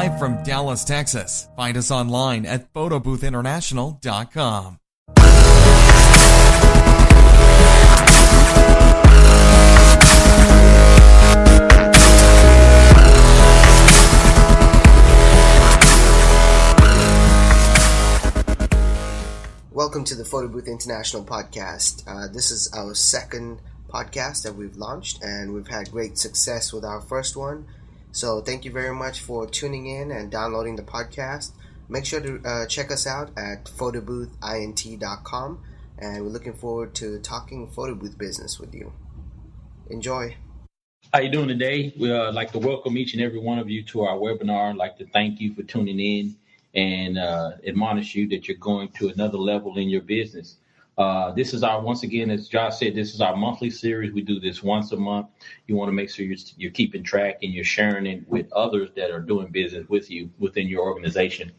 Live from Dallas, Texas. Find us online at photoboothinternational.com. Welcome to the Photo Booth International podcast. This is our second podcast that we've launched, and we've had great success with our first one. So thank you very much for tuning in and downloading the podcast. Make sure to check us out at photoboothint.com, and we're looking forward to talking photo booth business with you. Enjoy. How you doing today? We'd like to welcome each and every one of you to our webinar. I'd like to thank you for tuning in and admonish you that you're going to another level in your business. This is once again, as Josh said, this is our monthly series. We do this once a month. You want to make sure you're keeping track and you're sharing it with others that are doing business with you within your organization.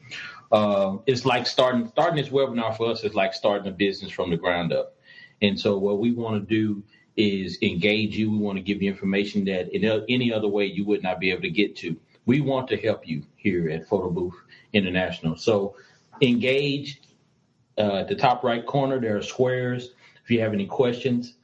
It's like starting this webinar for us is like starting a business from the ground up. And so what we want to do is engage you. We want to give you information that in any other way you would not be able to get to. We want to help you here at Photo Booth International. So engage. At the top right corner, there are squares. If you have any questions,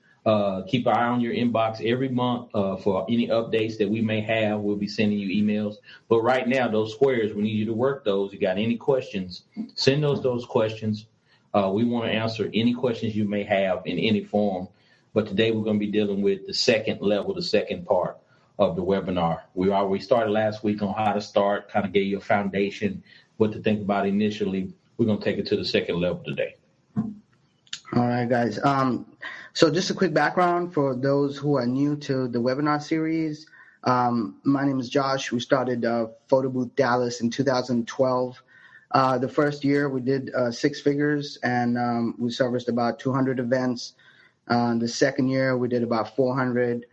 keep an eye on your inbox every month for any updates that we may have. We'll be sending you emails. But right now, those squares, we need you to work those. You got any questions, send those questions. We want to answer any questions you may have in any form. But today we're going to be dealing with the second level, the second part of the webinar. We started last week on how to start, kind of gave you a foundation, what to think about initially. We're going to take it to the second level today. All right, guys. So just a quick background for those who are new to the webinar series. My name is Josh. We started Photo Booth Dallas in 2012. The first year we did 6 figures, and we serviced about 200 events. The second year we did about 400.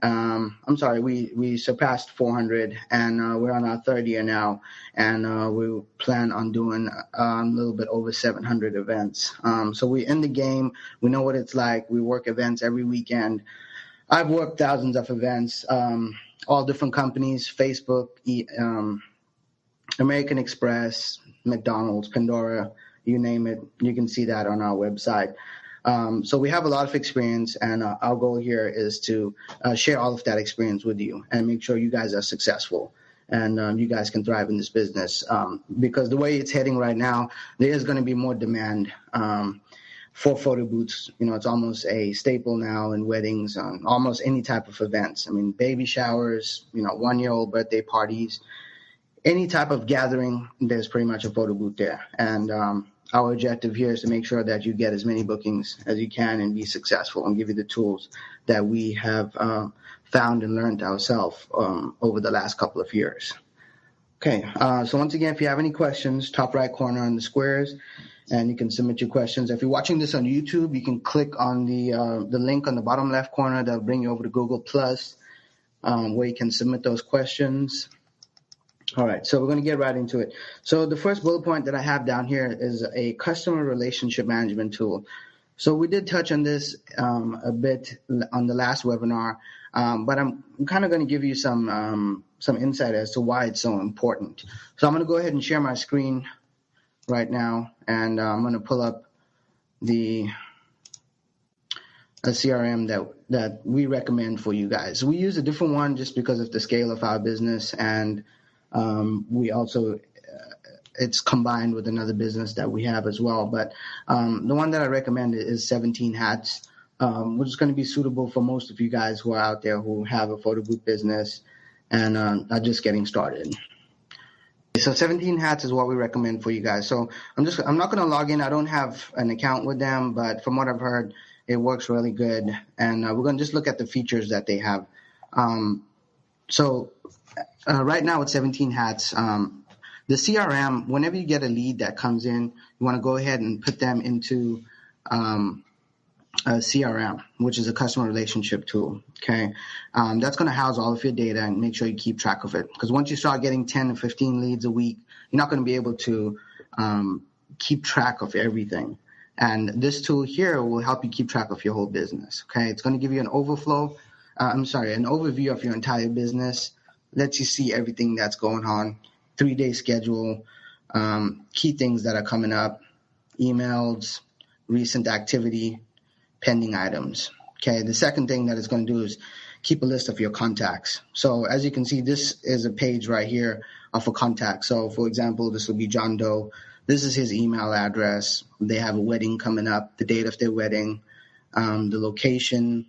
We surpassed 400, and we're on our third year now, and we plan on doing a little bit over 700 events. So we're in the game. We know what it's like. We work events every weekend. I've worked thousands of events, all different companies, Facebook, American Express, McDonald's, Pandora, you name it. You can see that on our website. So we have a lot of experience, and our goal here is to share all of that experience with you and make sure you guys are successful and you guys can thrive in this business. Because the way it's heading right now, there is going to be more demand for photo booths. You know, it's almost a staple now in weddings, almost any type of events. I mean, baby showers, 1-year-old birthday parties, any type of gathering, there's pretty much a photo booth there. And our objective here is to make sure that you get as many bookings as you can and be successful, and give you the tools that we have found and learned ourselves over the last couple of years. Okay, so once again, if you have any questions, top right corner on the squares, and you can submit your questions. If you're watching this on YouTube, you can click on the link on the bottom left corner. That'll bring you over to Google Plus, where you can submit those questions. All right, so we're going to get right into it. So the first bullet point that I have down here is a customer relationship management tool. So we did touch on this a bit on the last webinar, but I'm kind of going to give you some insight as to why it's so important. So I'm going to go ahead and share my screen right now, and I'm going to pull up a CRM that we recommend for you guys. We use a different one just because of the scale of our business, and we also it's combined with another business that we have as well. But the one that I recommend is 17 Hats, which is going to be suitable for most of you guys who are out there who have a photo booth business and are just getting started. So 17 Hats is what we recommend for you guys. So I'm not going to log in. I don't have an account with them, but from what I've heard, it works really good. And we're going to just look at the features that they have. Right now with 17 Hats, the CRM, whenever you get a lead that comes in, you want to go ahead and put them into a CRM, which is a customer relationship tool. Okay, that's going to house all of your data and make sure you keep track of it. Because once you start getting 10 to 15 leads a week, you're not going to be able to keep track of everything. And this tool here will help you keep track of your whole business. Okay, it's going to give you an overview of your entire business, lets you see everything that's going on, 3-day schedule, key things that are coming up, emails, recent activity, pending items. Okay, the second thing that it's going to do is keep a list of your contacts. So as you can see, this is a page right here of a contact. So for example, this will be John Doe. This is his email address. They have a wedding coming up, the date of their wedding, the location,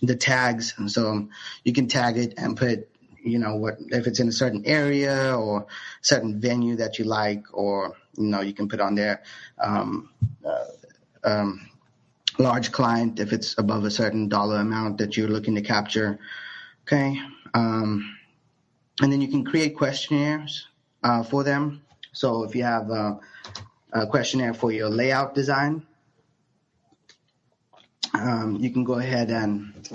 the tags. And so you can tag it and put, what if it's in a certain area or certain venue that you like, or you can put on there large client if it's above a certain dollar amount that you're looking to capture. Okay, and then you can create questionnaires for them. So if you have a questionnaire for your layout design, you can go ahead and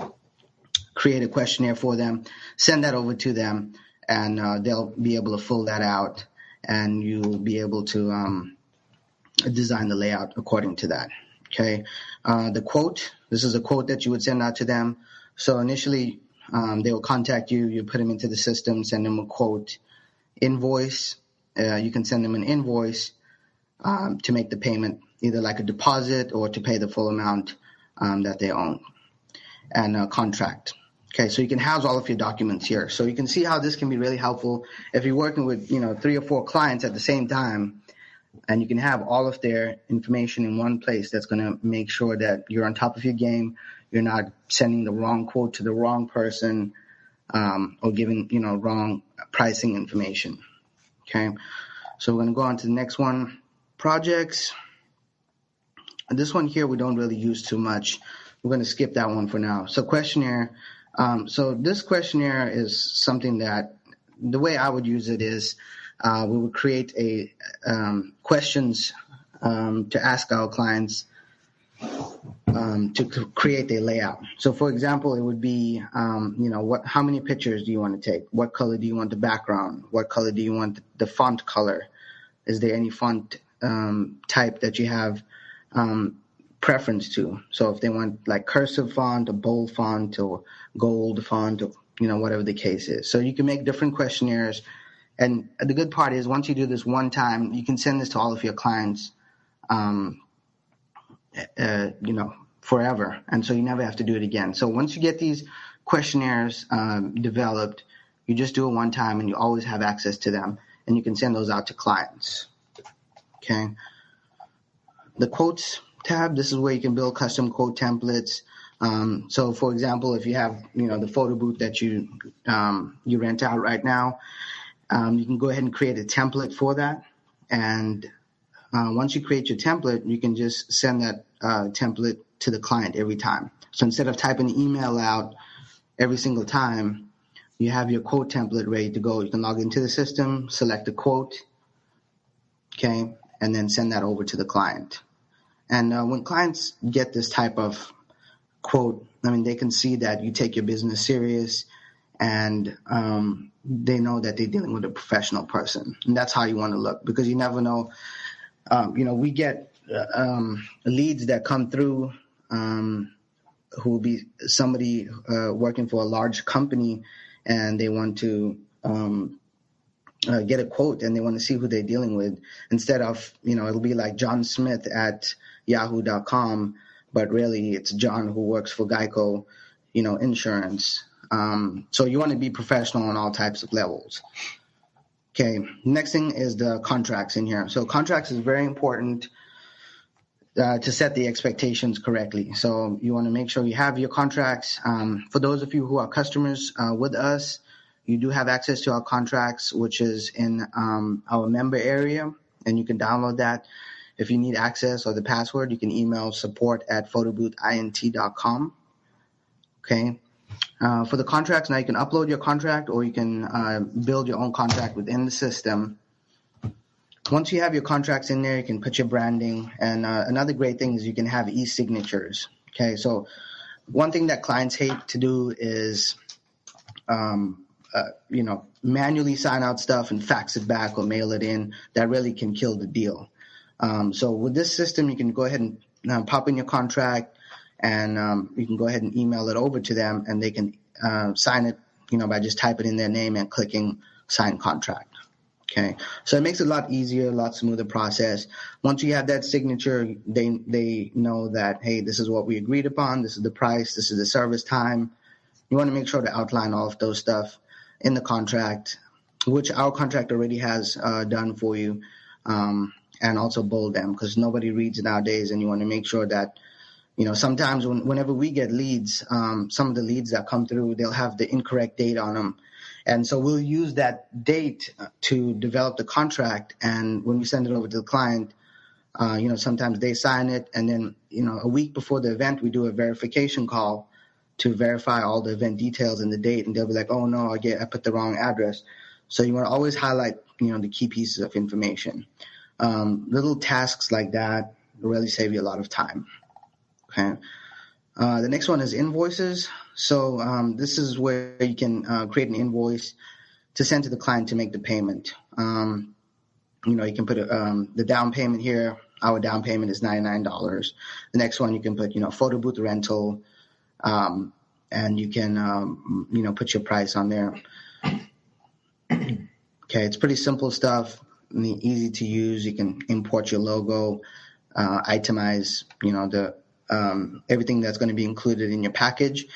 create a questionnaire for them, send that over to them, and they'll be able to fill that out, and you'll be able to design the layout according to that. Okay, the quote, this is a quote that you would send out to them. So initially, they will contact you, you put them into the system, send them a quote, invoice. You can send them an invoice to make the payment, either like a deposit or to pay the full amount that they own, and a contract. Okay, so you can house all of your documents here. So you can see how this can be really helpful if you're working with 3 or 4 clients at the same time, and you can have all of their information in one place. That's going to make sure that you're on top of your game. You're not sending the wrong quote to the wrong person or giving wrong pricing information. Okay, so we're going to go on to the next one, projects. This one here we don't really use too much. We're going to skip that one for now. So questionnaire. So this questionnaire is something that the way I would use it is we would create a questions to ask our clients to create a layout. So for example, it would be, how many pictures do you want to take? What color do you want the background? What color do you want the font color? Is there any font type that you have preference to? So if they want like cursive font, or bold font, or gold font, or whatever the case is. So you can make different questionnaires. And the good part is once you do this one time, you can send this to all of your clients, forever. And so you never have to do it again. So once you get these questionnaires developed, you just do it one time and you always have access to them, and you can send those out to clients. Okay. The quotes tab, this is where you can build custom quote templates. So for example, if you have, the photo booth that you rent out right now, you can go ahead and create a template for that. And once you create your template, you can just send that template to the client every time. So instead of typing the email out every single time, you have your quote template ready to go. You can log into the system, select a quote, okay, and then send that over to the client. And when clients get this type of quote, they can see that you take your business serious, and they know that they're dealing with a professional person. And that's how you want to look, because you never know. We get leads that come through who will be somebody working for a large company, and they want to get a quote, and they want to see who they're dealing with. Instead of, it'll be like John Smith at yahoo.com, but really it's John who works for Geico, insurance. So you want to be professional on all types of levels. Okay, next thing is the contracts in here. So contracts is very important to set the expectations correctly. So you want to make sure you have your contracts. For those of you who are customers with us, you do have access to our contracts, which is in our member area, and you can download that. If you need access or the password, you can email support@photoboothint.com. Okay. For the contracts, now you can upload your contract, or you can build your own contract within the system. Once you have your contracts in there, you can put your branding. And another great thing is you can have e-signatures. Okay, so one thing that clients hate to do is, manually sign out stuff and fax it back or mail it in. That really can kill the deal. So with this system, you can go ahead and pop in your contract, and you can go ahead and email it over to them, and they can sign it, by just typing in their name and clicking sign contract. Okay, so it makes it a lot easier, a lot smoother process. Once you have that signature, they know that, hey, this is what we agreed upon. This is the price. This is the service time. You want to make sure to outline all of those stuff in the contract, which our contract already has done for you, and also bold them because nobody reads nowadays, and you want to make sure that, sometimes whenever we get leads, some of the leads that come through, they'll have the incorrect date on them. And so we'll use that date to develop the contract. And when we send it over to the client, sometimes they sign it. And then, a week before the event, we do a verification call to verify all the event details and the date. And they'll be like, oh, no, I put the wrong address. So you want to always highlight, the key pieces of information. Little tasks like that really save you a lot of time. Okay. The next one is invoices. So this is where you can create an invoice to send to the client to make the payment. You can put the down payment here. Our down payment is $99. The next one you can put, photo booth rental, and you can, put your price on there. Okay, it's pretty simple stuff, easy to use. You can import your logo, itemize, the everything that's going to be included in your package,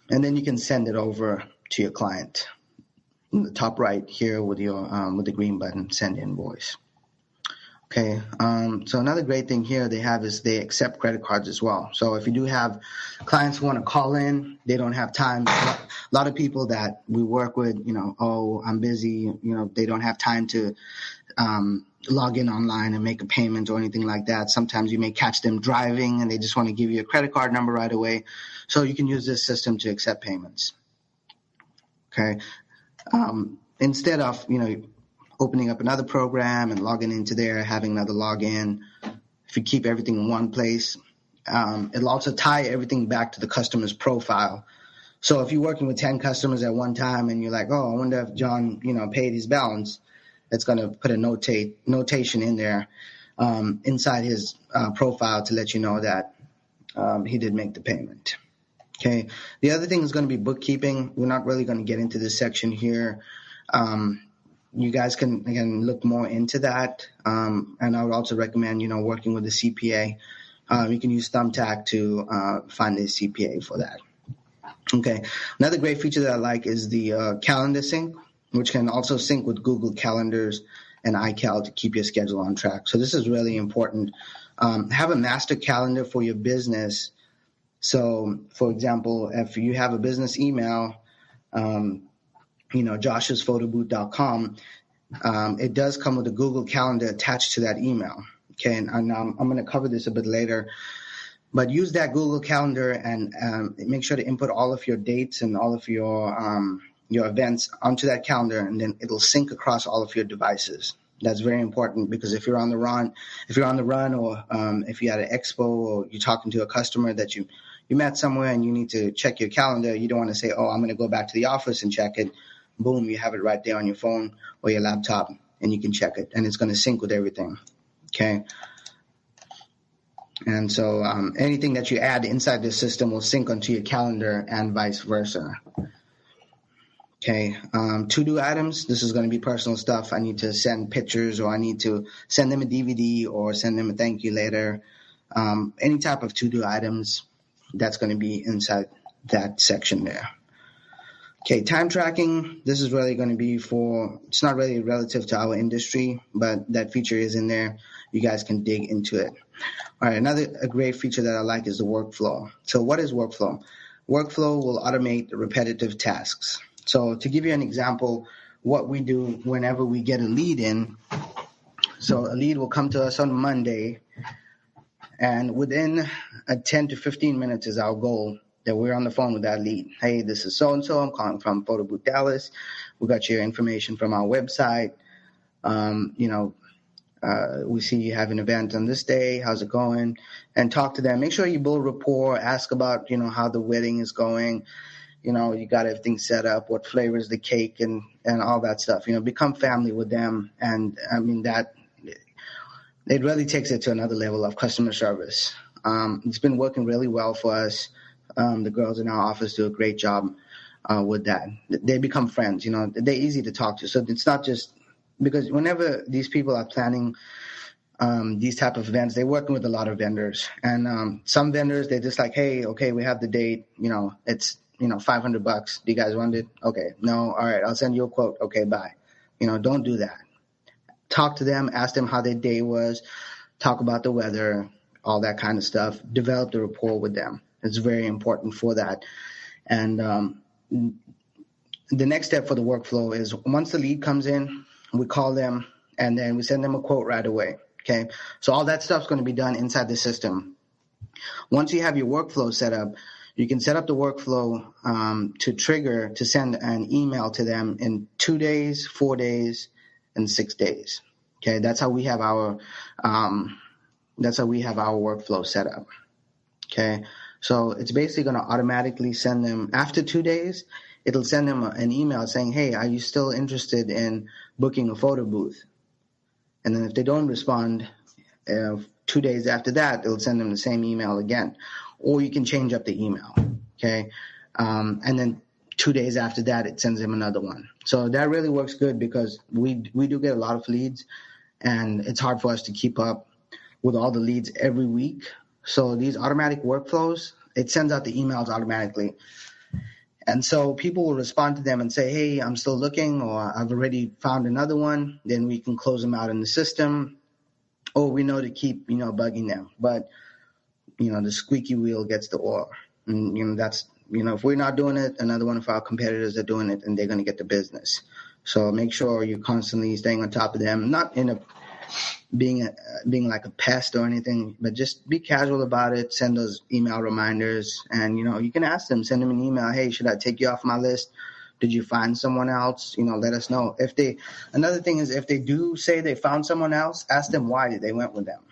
and then you can send it over to your client. In the top right here with the green button, send invoice. Okay, so another great thing here they have is they accept credit cards as well. So if you do have clients who want to call in, they don't have time. A lot of people that we work with, oh, I'm busy, they don't have time to log in online and make a payment or anything like that. Sometimes you may catch them driving and they just want to give you a credit card number right away. So you can use this system to accept payments. Okay. Instead of, opening up another program and logging into there, having another login, if you keep everything in one place, it'll also tie everything back to the customer's profile. So if you're working with 10 customers at one time and you're like, oh, I wonder if John, paid his balance, it's going to put a notation in there inside his profile to let you know that he did make the payment. Okay. The other thing is going to be bookkeeping. We're not really going to get into this section here. You guys can, again, look more into that. And I would also recommend, working with a CPA. You can use Thumbtack to find a CPA for that. Okay. Another great feature that I like is the calendar sync, which can also sync with Google Calendars and iCal to keep your schedule on track. So this is really important. Have a master calendar for your business. So, for example, if you have a business email, josh'sphotobooth.com, it does come with a Google Calendar attached to that email. Okay, and I'm going to cover this a bit later. But use that Google Calendar and make sure to input all of your dates and all of your events onto that calendar, and then it'll sync across all of your devices. That's very important because if you're on the run, or if you had an expo or you're talking to a customer that you met somewhere and you need to check your calendar, you don't want to say, oh, I'm going to go back to the office and check it. Boom, you have it right there on your phone or your laptop, and you can check it, and it's going to sync with everything. Okay. And so anything that you add inside the system will sync onto your calendar and vice versa. Okay. To-do items. This is going to be personal stuff. I need to send pictures, or I need to send them a DVD or send them a thank you later. Any type of to-do items, that's going to be inside that section there. Okay. Time tracking. This is really going to be it's not really relative to our industry, but that feature is in there. You guys can dig into it. All right, a great feature that I like is the workflow. So what is workflow? Workflow will automate repetitive tasks. So to give you an example, what we do whenever we get a lead in, so a lead will come to us on Monday, and within 10 to 15 minutes is our goal that we're on the phone with that lead. Hey, this is so-and-so. I'm calling from Photo Booth Dallas. We got your information from our website. We see you have an event on this day. How's it going? And talk to them. Make sure you build rapport. Ask about, how the wedding is going. You got everything set up. What flavor is the cake and all that stuff. Become family with them. And I mean that it really takes it to another level of customer service. It's been working really well for us. The girls in our office do a great job with that. They become friends. They're easy to talk to. So it's not just because whenever these people are planning these type of events, they're working with a lot of vendors, and some vendors, they're just like, hey, okay, we have the date, it's $500. Do you guys want it? Okay, no, all right, I'll send you a quote. Okay, bye. Don't do that. Talk to them, ask them how their day was, talk about the weather, all that kind of stuff. Develop the rapport with them. It's very important for that. And the next step for the workflow is once the lead comes in, we call them and then we send them a quote right away. Okay, so all that stuff's going to be done inside the system. Once you have your workflow set up, you can set up the workflow to trigger to send an email to them in 2 days, 4 days, and 6 days. Okay, that's how we have our workflow set up. Okay, so it's basically going to automatically send them after 2 days. It'll send them an email saying, hey, are you still interested in booking a photo booth? And then if they don't respond 2 days after that, it'll send them the same email again. Or you can change up the email, okay? And then 2 days after that, it sends them another one. So that really works good because we do get a lot of leads, and it's hard for us to keep up with all the leads every week. So these automatic workflows, it sends out the emails automatically. And so people will respond to them and say, hey, I'm still looking, or I've already found another one. Then we can close them out in the system, or we know to keep, bugging them. But, the squeaky wheel gets the oil. And, that's, if we're not doing it, another one of our competitors are doing it, and they're going to get the business. So make sure you're constantly staying on top of them, not in being like a pest or anything, but just be casual about it. Send those email reminders, and you can ask them, send them an email. Hey, should I take you off my list? Did you find someone else? Let us know. Another thing is, if they do say they found someone else, ask them why they went with them.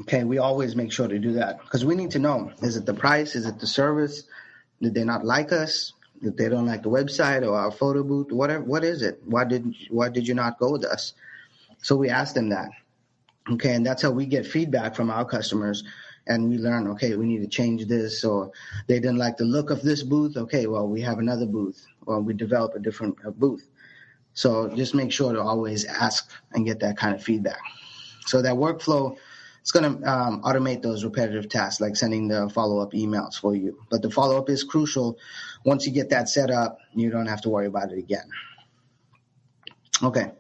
Okay, we always make sure to do that because we need to know: is it the price? Is it the service? Did they not like us? Did they don't like the website or our photo booth? Whatever. What is it? Why did you not go with us? So we ask them that. Okay, and that's how we get feedback from our customers, and we learn, okay, we need to change this, or they didn't like the look of this booth. Okay, well, we have another booth, or we develop a different booth. So just make sure to always ask and get that kind of feedback. So that workflow, it's going to automate those repetitive tasks, like sending the follow-up emails for you. But the follow-up is crucial. Once you get that set up, you don't have to worry about it again. Okay.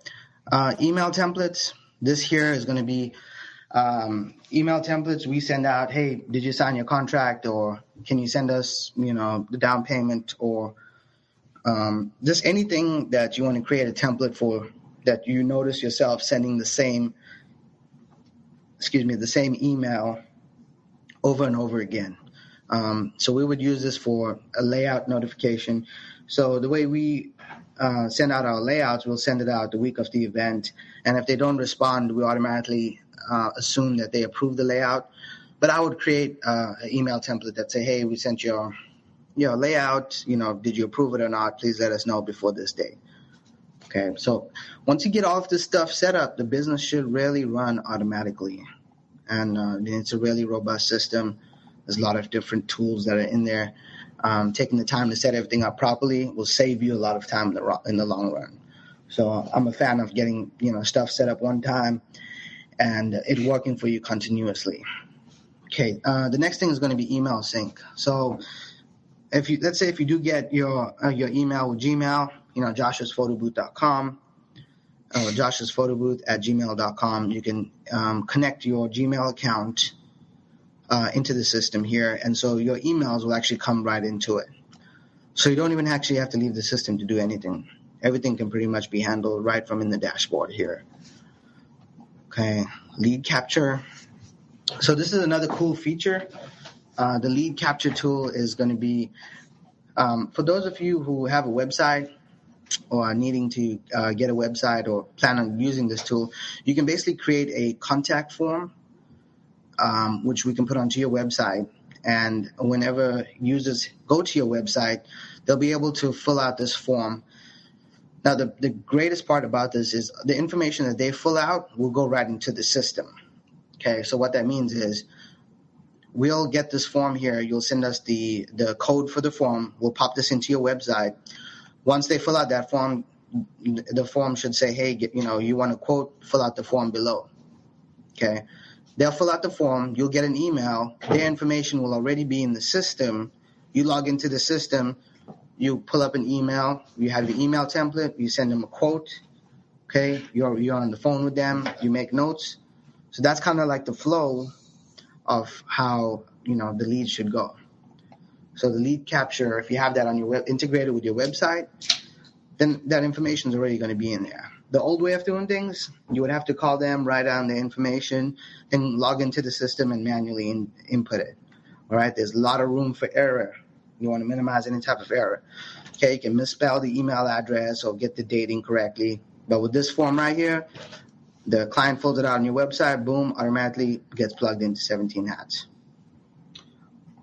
Email templates. This here is going to be email templates. We send out, hey, did you sign your contract? Or can you send us, the down payment? Or just anything that you want to create a template for that you notice yourself sending the same email over and over again. So we would use this for a layout notification. So the way we send out our layouts, we'll send it out the week of the event. And if they don't respond, we automatically assume that they approve the layout. But I would create an email template that say, hey, we sent your layout, did you approve it or not? Please let us know before this date. Okay, so once you get all of this stuff set up, the business should really run automatically. And it's a really robust system. There's a lot of different tools that are in there. Taking the time to set everything up properly will save you a lot of time in the long run. So I'm a fan of getting stuff set up one time and it working for you continuously. Okay, the next thing is going to be email sync. So let's say if you do get your email with Gmail, josh'sphotobooth.com or josh'sphotobooth@gmail.com, you can connect your Gmail account into the system here, and so your emails will actually come right into it. So you don't even actually have to leave the system to do anything. Everything can pretty much be handled right from in the dashboard here. Okay, lead capture. So this is another cool feature. The lead capture tool is going to be, for those of you who have a website or are needing to get a website or plan on using this tool, you can basically create a contact form, which we can put onto your website. And whenever users go to your website, they'll be able to fill out this form. Now, the greatest part about this is the information that they fill out will go right into the system. Okay, so what that means is we'll get this form here. You'll send us the code for the form. We'll pop this into your website. Once they fill out that form, the form should say, hey, you want a quote, fill out the form below. Okay. They'll fill out the form. You'll get an email. Their information will already be in the system. You log into the system. You pull up an email. You have your email template. You send them a quote. Okay. You're on the phone with them. You make notes. So that's kind of like the flow of how, the lead should go. So the lead capture, if you have that on your web, integrated with your website, then that information is already going to be in there. The old way of doing things, you would have to call them, write down the information, and log into the system and manually input it. All right, there's a lot of room for error. You want to minimize any type of error. Okay, you can misspell the email address or get the date incorrectly. But with this form right here, the client fills it out on your website, boom, automatically gets plugged into 17 Hats.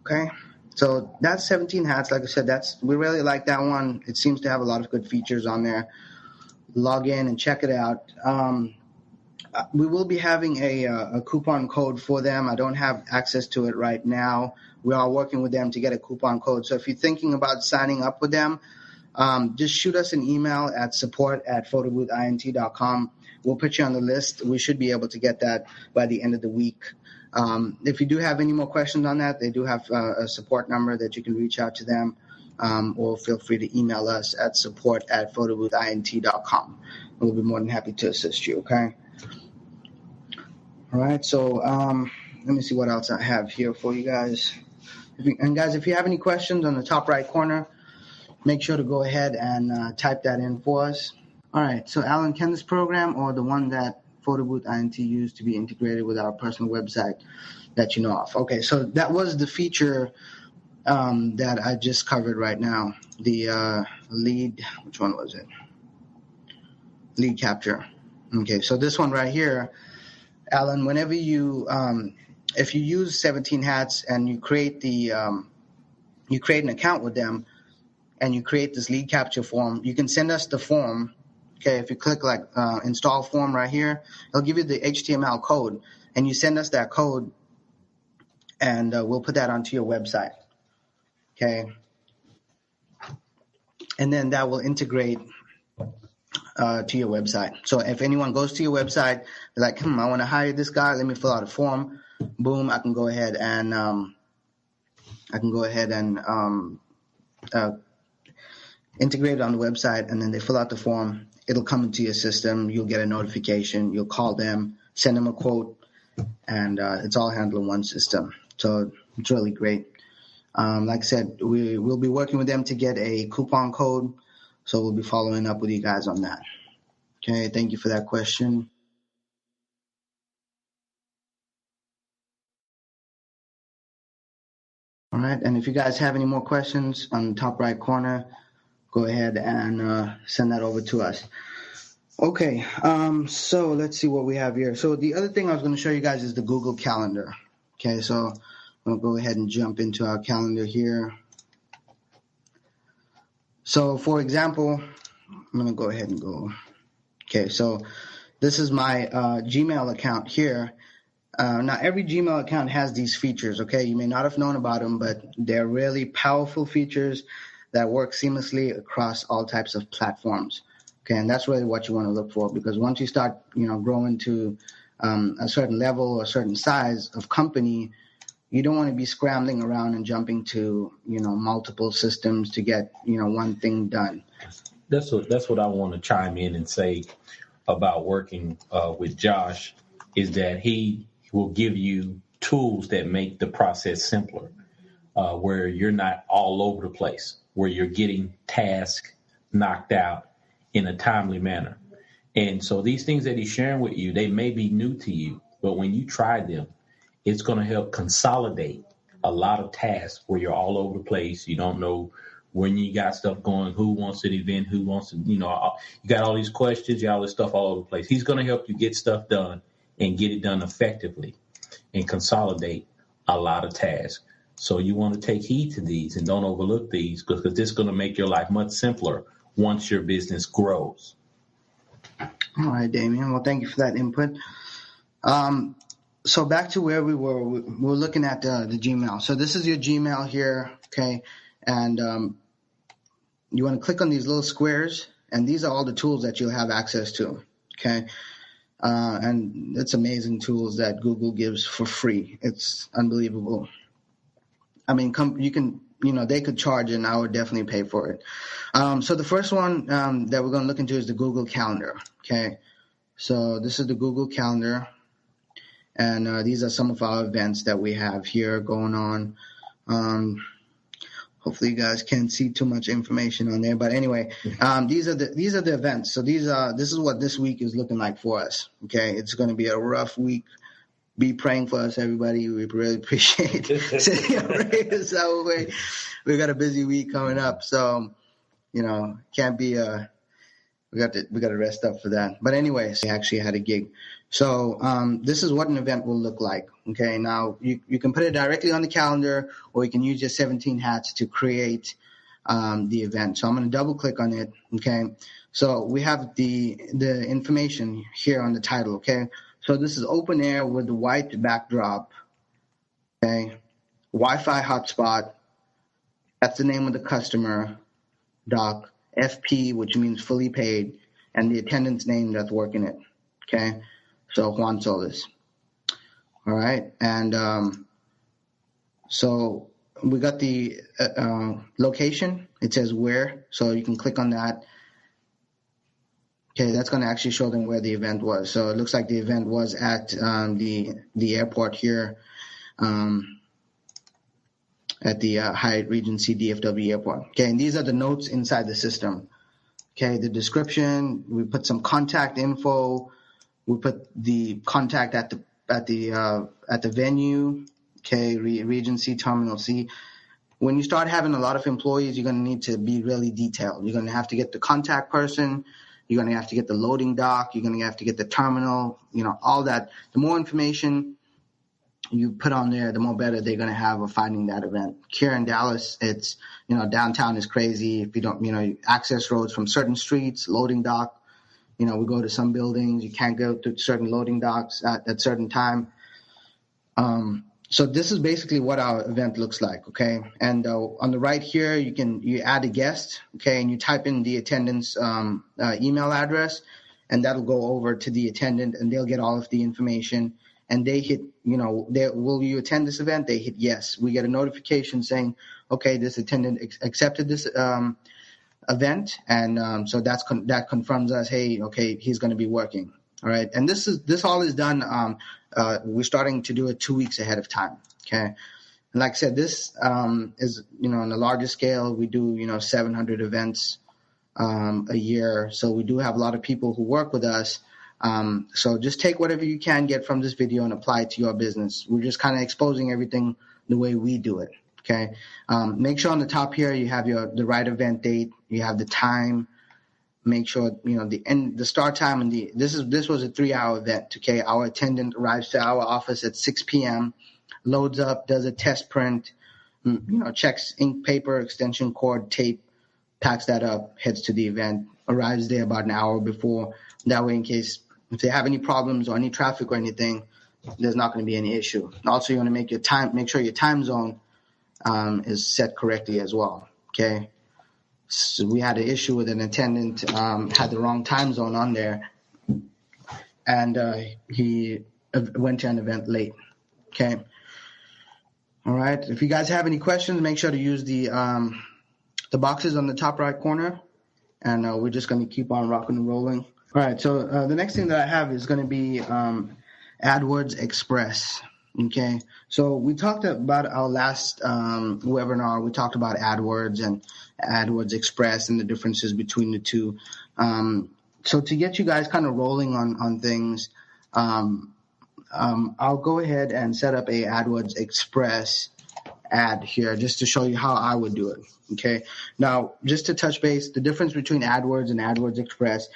Okay, so that's 17 Hats. Like I said, we really like that one. It seems to have a lot of good features on there. Log in and check it out. We will be having a coupon code for them. I don't have access to it right now. We are working with them to get a coupon code. So if you're thinking about signing up with them, just shoot us an email at support@photoboothint.com. We'll put you on the list. We should be able to get that by the end of the week. If you do have any more questions on that, they do have a support number that you can reach out to them. Or feel free to email us at support@photoboothint.com. We'll be more than happy to assist you, okay? All right, so let me see what else I have here for you guys. Guys, if you have any questions on the top right corner, make sure to go ahead and type that in for us. All right, so Alan, can this program or the one that Photo Booth INT used to be integrated with our personal website that you know of? Okay, so that was the feature that I just covered right now. The lead, which one was it? Lead capture. Okay, so this one right here, Alan, whenever if you use 17 Hats and you create an account with them and you create this lead capture form, you can send us the form. Okay, if you click install form right here, it'll give you the HTML code, and you send us that code, and we'll put that onto your website. Okay, and then that will integrate to your website. So if anyone goes to your website, they're like, I want to hire this guy. Let me fill out a form. Boom, I can go ahead and integrate it on the website, and then they fill out the form. It'll come into your system. You'll get a notification. You'll call them, send them a quote, and it's all handled in one system. So it's really great. Like I said, we'll be working with them to get a coupon code, so we'll be following up with you guys on that. Okay, thank you for that question. All right, and if you guys have any more questions on the top right corner, go ahead and send that over to us. Okay, so let's see what we have here. So the other thing I was going to show you guys is the Google Calendar. Okay, so we'll go ahead and jump into our calendar here. So for example, I'm going to go ahead and go. Okay, so this is my Gmail account here. Now, every Gmail account has these features, okay? You may not have known about them, but they're really powerful features that work seamlessly across all types of platforms, okay? And that's really what you want to look for, because once you start, growing to a certain level or a certain size of company, you don't want to be scrambling around and jumping to, multiple systems to get, one thing done. That's what I want to chime in and say about working with Josh, is that he will give you tools that make the process simpler, where you're not all over the place, where you're getting tasks knocked out in a timely manner. And so these things that he's sharing with you, they may be new to you, but when you try them, it's going to help consolidate a lot of tasks where you're all over the place. You don't know when you got stuff going, who wants an event, who wants to, you got all these questions, you got all this stuff all over the place. He's going to help you get stuff done and get it done effectively and consolidate a lot of tasks. So you want to take heed to these and don't overlook these, because this is going to make your life much simpler once your business grows. All right, Damien. Well, thank you for that input. So back to where we were. We were looking at the Gmail. So this is your Gmail here, okay? And you want to click on these little squares, And these are all the tools that you'll have access to, okay? And it's amazing tools that Google gives for free. It's unbelievable. I mean, they could charge, and I would definitely pay for it. So the first one that we're going to look into is the Google Calendar, okay? So this is the Google Calendar, and these are some of our events that we have here going on. Hopefully you guys can't see too much information on there, but anyway, these are the events. So this is what this week is looking like for us. Okay, it's going to be a rough week. Be praying for us, everybody. We really appreciate sending your prayers our way. We got a busy week coming up, so can't be. We got to rest up for that. But anyways, I actually had a gig. So this is what an event will look like. Okay, now you can put it directly on the calendar, or you can use your 17 hats to create the event. So I'm going to double click on it. Okay, so we have the information here on the title. Okay, so this is open air with the white backdrop. Okay, Wi-Fi hotspot. That's the name of the customer, doc. FP, which means fully paid, and the attendant's name that's working it. Okay, so Juan Solis. All right, and so we got the location. It says where, so you can click on that. Okay, that's going to actually show them where the event was. So it looks like the event was at the airport here. At the Hyatt Regency DFW Airport. Okay, and these are the notes inside the system. Okay, the description. We put some contact info. We put the contact at the venue. Okay, Regency Terminal C. When you start having a lot of employees, you're going to need to be really detailed. You're going to have to get the contact person. You're going to have to get the loading dock. You're going to have to get the terminal. All that. The more information you put on there, the more better they're going to have of finding that event. Here in Dallas, it's, downtown is crazy. If you don't, access roads from certain streets, loading dock, we go to some buildings, you can't go to certain loading docks at certain time. So this is basically what our event looks like, okay? And on the right here, you add a guest, okay, and you type in the attendant's email address, and that'll go over to the attendant, and they'll get all of the information. And they hit, will you attend this event? They hit yes. We get a notification saying, okay, this attendant accepted this event, and so that confirms us, hey, okay, he's going to be working. All right, and this all is done. We're starting to do it 2 weeks ahead of time. Okay, and like I said, this is on the larger scale. We do 700 events a year, so we do have a lot of people who work with us. So just take whatever you can get from this video and apply it to your business. We're just kind of exposing everything the way we do it. Okay. Make sure on the top here you have the right event date. You have the time. Make sure the start time, and this was a 3-hour event. Okay. Our attendant arrives to our office at 6 p.m. Loads up, does a test print, checks ink, paper, extension cord, tape, packs that up, heads to the event, arrives there about an hour before. That way, in case if they have any problems or any traffic or anything, there's not going to be any issue. Also, you want to make sure your time zone is set correctly as well. Okay. So we had an issue with an attendant had the wrong time zone on there, and he went to an event late. Okay. All right. If you guys have any questions, make sure to use the boxes on the top right corner, and we're just going to keep on rocking and rolling. All right, so the next thing that I have is going to be AdWords Express, okay? So we talked about our last webinar. We talked about AdWords and AdWords Express and the differences between the two. So to get you guys kind of rolling on things, I'll go ahead and set up a AdWords Express ad here just to show you how I would do it, okay? Now, just to touch base, the difference between AdWords and AdWords Express.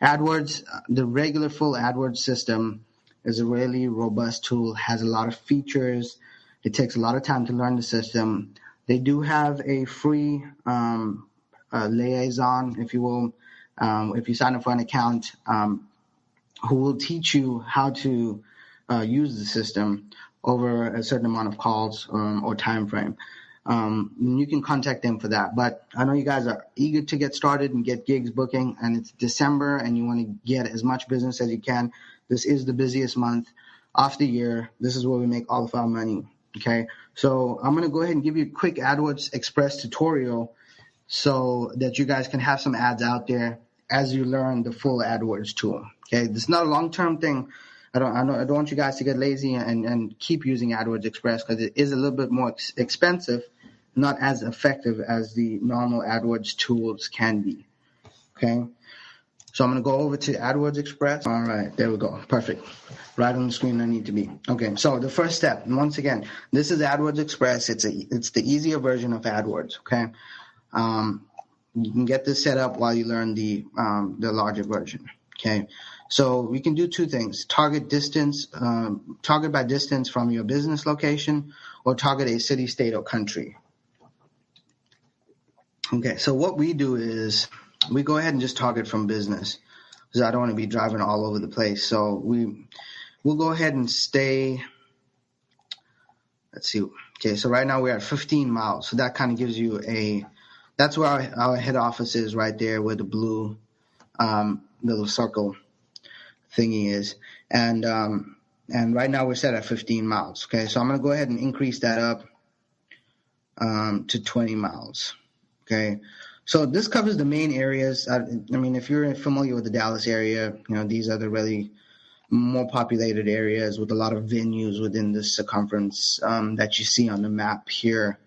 AdWords, the regular full AdWords system is a really robust tool, has a lot of features. It takes a lot of time to learn the system. They do have a free liaison, if you will, if you sign up for an account, who will teach you how to use the system over a certain amount of calls or time frame. You can contact them for that. But I know you guys are eager to get started and get gigs booking, and it's December, and you want to get as much business as you can. This is the busiest month of the year. This is where we make all of our money. Okay, so I'm going to go ahead and give you a quick AdWords Express tutorial so that you guys can have some ads out there as you learn the full AdWords tool. Okay, this is not a long-term thing. I don't want you guys to get lazy and keep using AdWords Express, because it is a little bit more expensive, not as effective as the normal AdWords tools can be. Okay, so I'm going to go over to AdWords Express. All right, there we go. Perfect. Right on the screen I need to be. Okay, so the first step, and once again, this is AdWords Express. It's the easier version of AdWords. Okay, you can get this set up while you learn the larger version. Okay, so we can do two things: target by distance from your business location, or target a city, state, or country. Okay, so what we do is we go ahead and just target from business, because I don't want to be driving all over the place. So we'll go ahead and stay. Let's see. Okay, so right now we're at 15 miles. So that kind of gives you that's where our head office is, right there where the blue little circle thingy is. And right now we're set at 15 miles. Okay, so I'm going to go ahead and increase that up to 20 miles. Okay, so this covers the main areas. I mean, if you're familiar with the Dallas area, these are the really more populated areas with a lot of venues within the circumference that you see on the map here.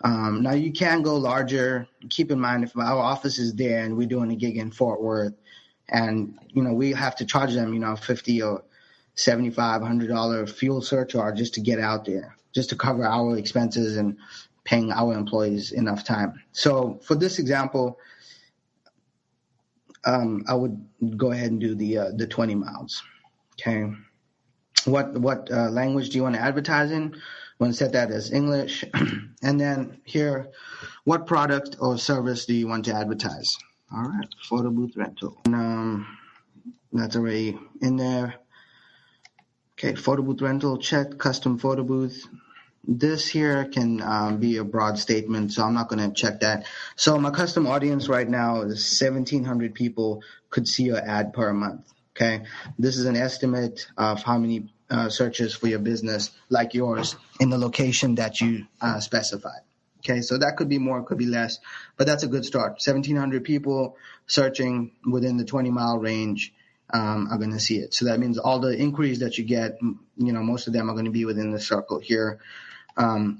Now, you can go larger. Keep in mind, if our office is there and we're doing a gig in Fort Worth, and we have to charge them, $50 or $75, $100 fuel surcharge just to get out there, just to cover our expenses and paying our employees enough time. So for this example, I would go ahead and do the 20 miles. Okay. What language do you want to advertise in? You want to set that as English. And then here, what product or service do you want to advertise? All right, photo booth rental. And, that's already in there. Okay, photo booth rental, check, custom photo booth. This here can be a broad statement, so I'm not going to check that. So my custom audience right now is 1,700 people could see your ad per month. Okay, this is an estimate of how many searches for your business like yours in the location that you specified. Okay, so that could be more, could be less, but that's a good start. 1,700 people searching within the 20-mile range are going to see it. So that means all the inquiries that you get, most of them are going to be within the circle here,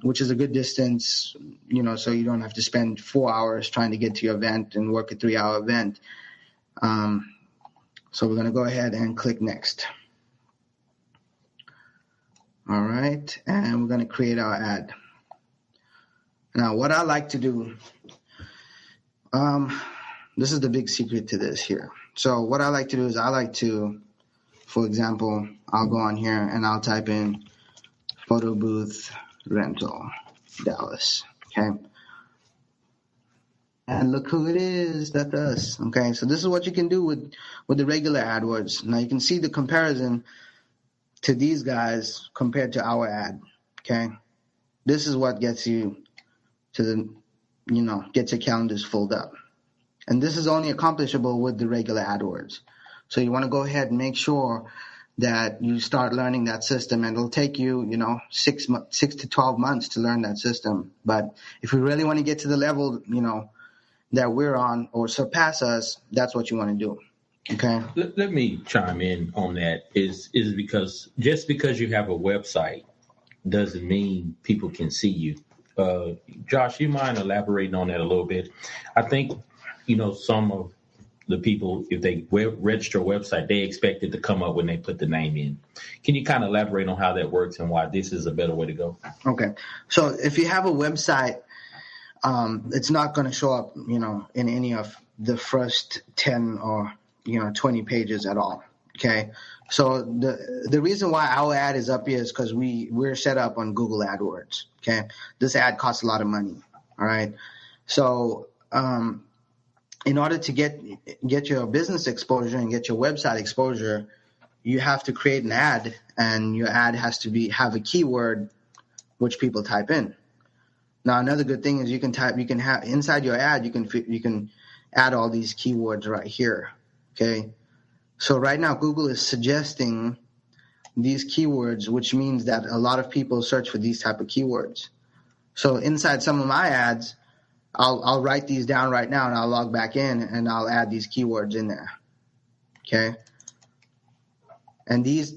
which is a good distance, so you don't have to spend 4 hours trying to get to your event and work a 3-hour event. So we're going to go ahead and click next. All right, and we're going to create our ad. Now, what I like to do, this is the big secret to this here. So what I like to do is for example, I'll go on here and I'll type in photo booth rental Dallas. Okay. And look who it is. That's us. Okay. So this is what you can do with the regular AdWords. Now you can see the comparison to these guys compared to our ad. Okay. This is what gets you to get your calendars filled up. And this is only accomplishable with the regular AdWords. So you want to go ahead and make sure that you start learning that system, and it'll take you, 6 to 12 months to learn that system. But if you really want to get to the level, that we're on or surpass us, that's what you want to do. Okay. Let me chime in on that. Is because just because you have a website doesn't mean people can see you. Josh, you mind elaborating on that a little bit? I think, some of the people, if they register a website, they expect it to come up when they put the name in. Can you kind of elaborate on how that works and why this is a better way to go? Okay. So if you have a website, it's not going to show up, in any of the first 10 or, 20 pages at all. Okay. So the reason why our ad is up here is because we're set up on Google AdWords. Okay. This ad costs a lot of money. All right. So, in order to get your business exposure and get your website exposure, you have to create an ad, and your ad has to have a keyword which people type in. Now, another good thing is you can have inside your ad, you can add all these keywords right here. Okay. So right now, Google is suggesting these keywords, which means that a lot of people search for these type of keywords. So inside some of my ads, I'll write these down right now, and I'll log back in, and I'll add these keywords in there. Okay. And these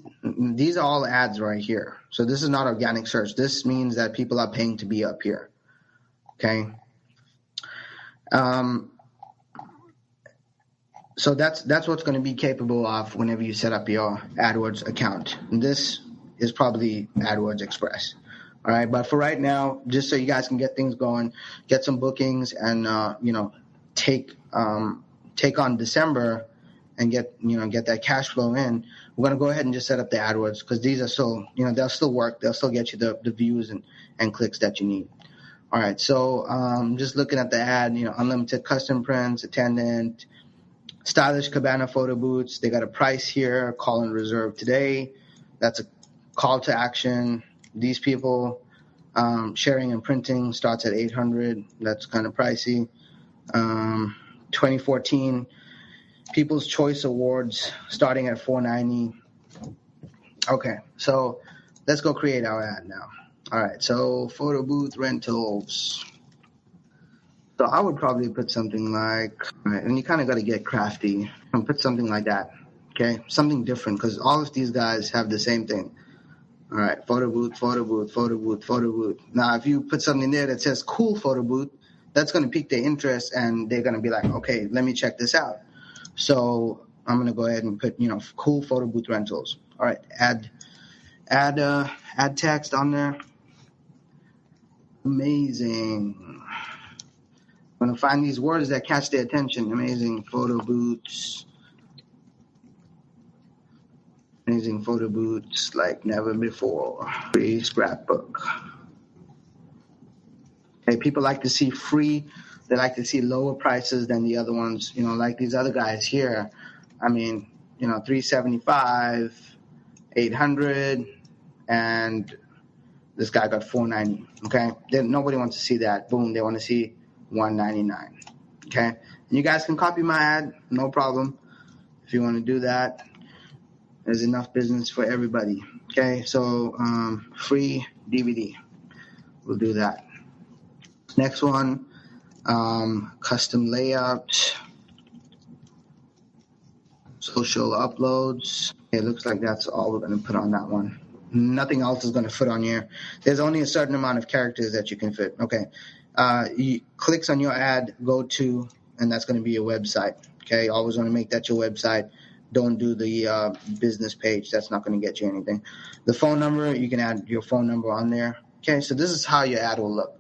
are all ads right here. So this is not organic search. This means that people are paying to be up here. Okay. So that's what's going to be capable of whenever you set up your AdWords account. And this is probably AdWords Express. All right. But for right now, just so you guys can get things going, get some bookings, and take on December and get that cash flow in. We're going to go ahead and just set up the AdWords, because these are still, they'll still work. They'll still get you the views and clicks that you need. All right. So just looking at the ad, unlimited custom prints, attendant, stylish cabana photo booths. They got a price here, call and reserve today. That's a call to action. These people, sharing and printing starts at $800. That's kind of pricey. 2014 People's Choice Awards starting at $490. Okay, so let's go create our ad now. All right, so photo booth rentals. So I would probably put something like, all right, and you kind of got to get crafty and put something like that. Okay, something different, because all of these guys have the same thing. All right, photo booth, photo booth, photo booth, photo booth. Now, if you put something there that says cool photo booth, that's going to pique their interest, and they're going to be like, okay, let me check this out. So I'm going to go ahead and put, cool photo booth rentals. All right, add text on there. Amazing. I'm going to find these words that catch their attention. Amazing photo booths. Amazing photo booths like never before. Free scrapbook. Okay, people like to see free. They like to see lower prices than the other ones. Like these other guys here. I mean, $375, $800, and this guy got $490. Okay, nobody wants to see that. Boom, they want to see $199. Okay, and you guys can copy my ad, no problem. If you want to do that, there's enough business for everybody. Okay, so free DVD, we'll do that. Next one, custom layout, social uploads. It looks like that's all we're going to put on that one. Nothing else is going to fit on here. There's only a certain amount of characters that you can fit. Okay. Clicks on your ad, go to, and that's going to be your website. Okay. Always want to make that your website. Don't do the business page. That's not going to get you anything. The phone number, you can add your phone number on there. Okay. So this is how your ad will look.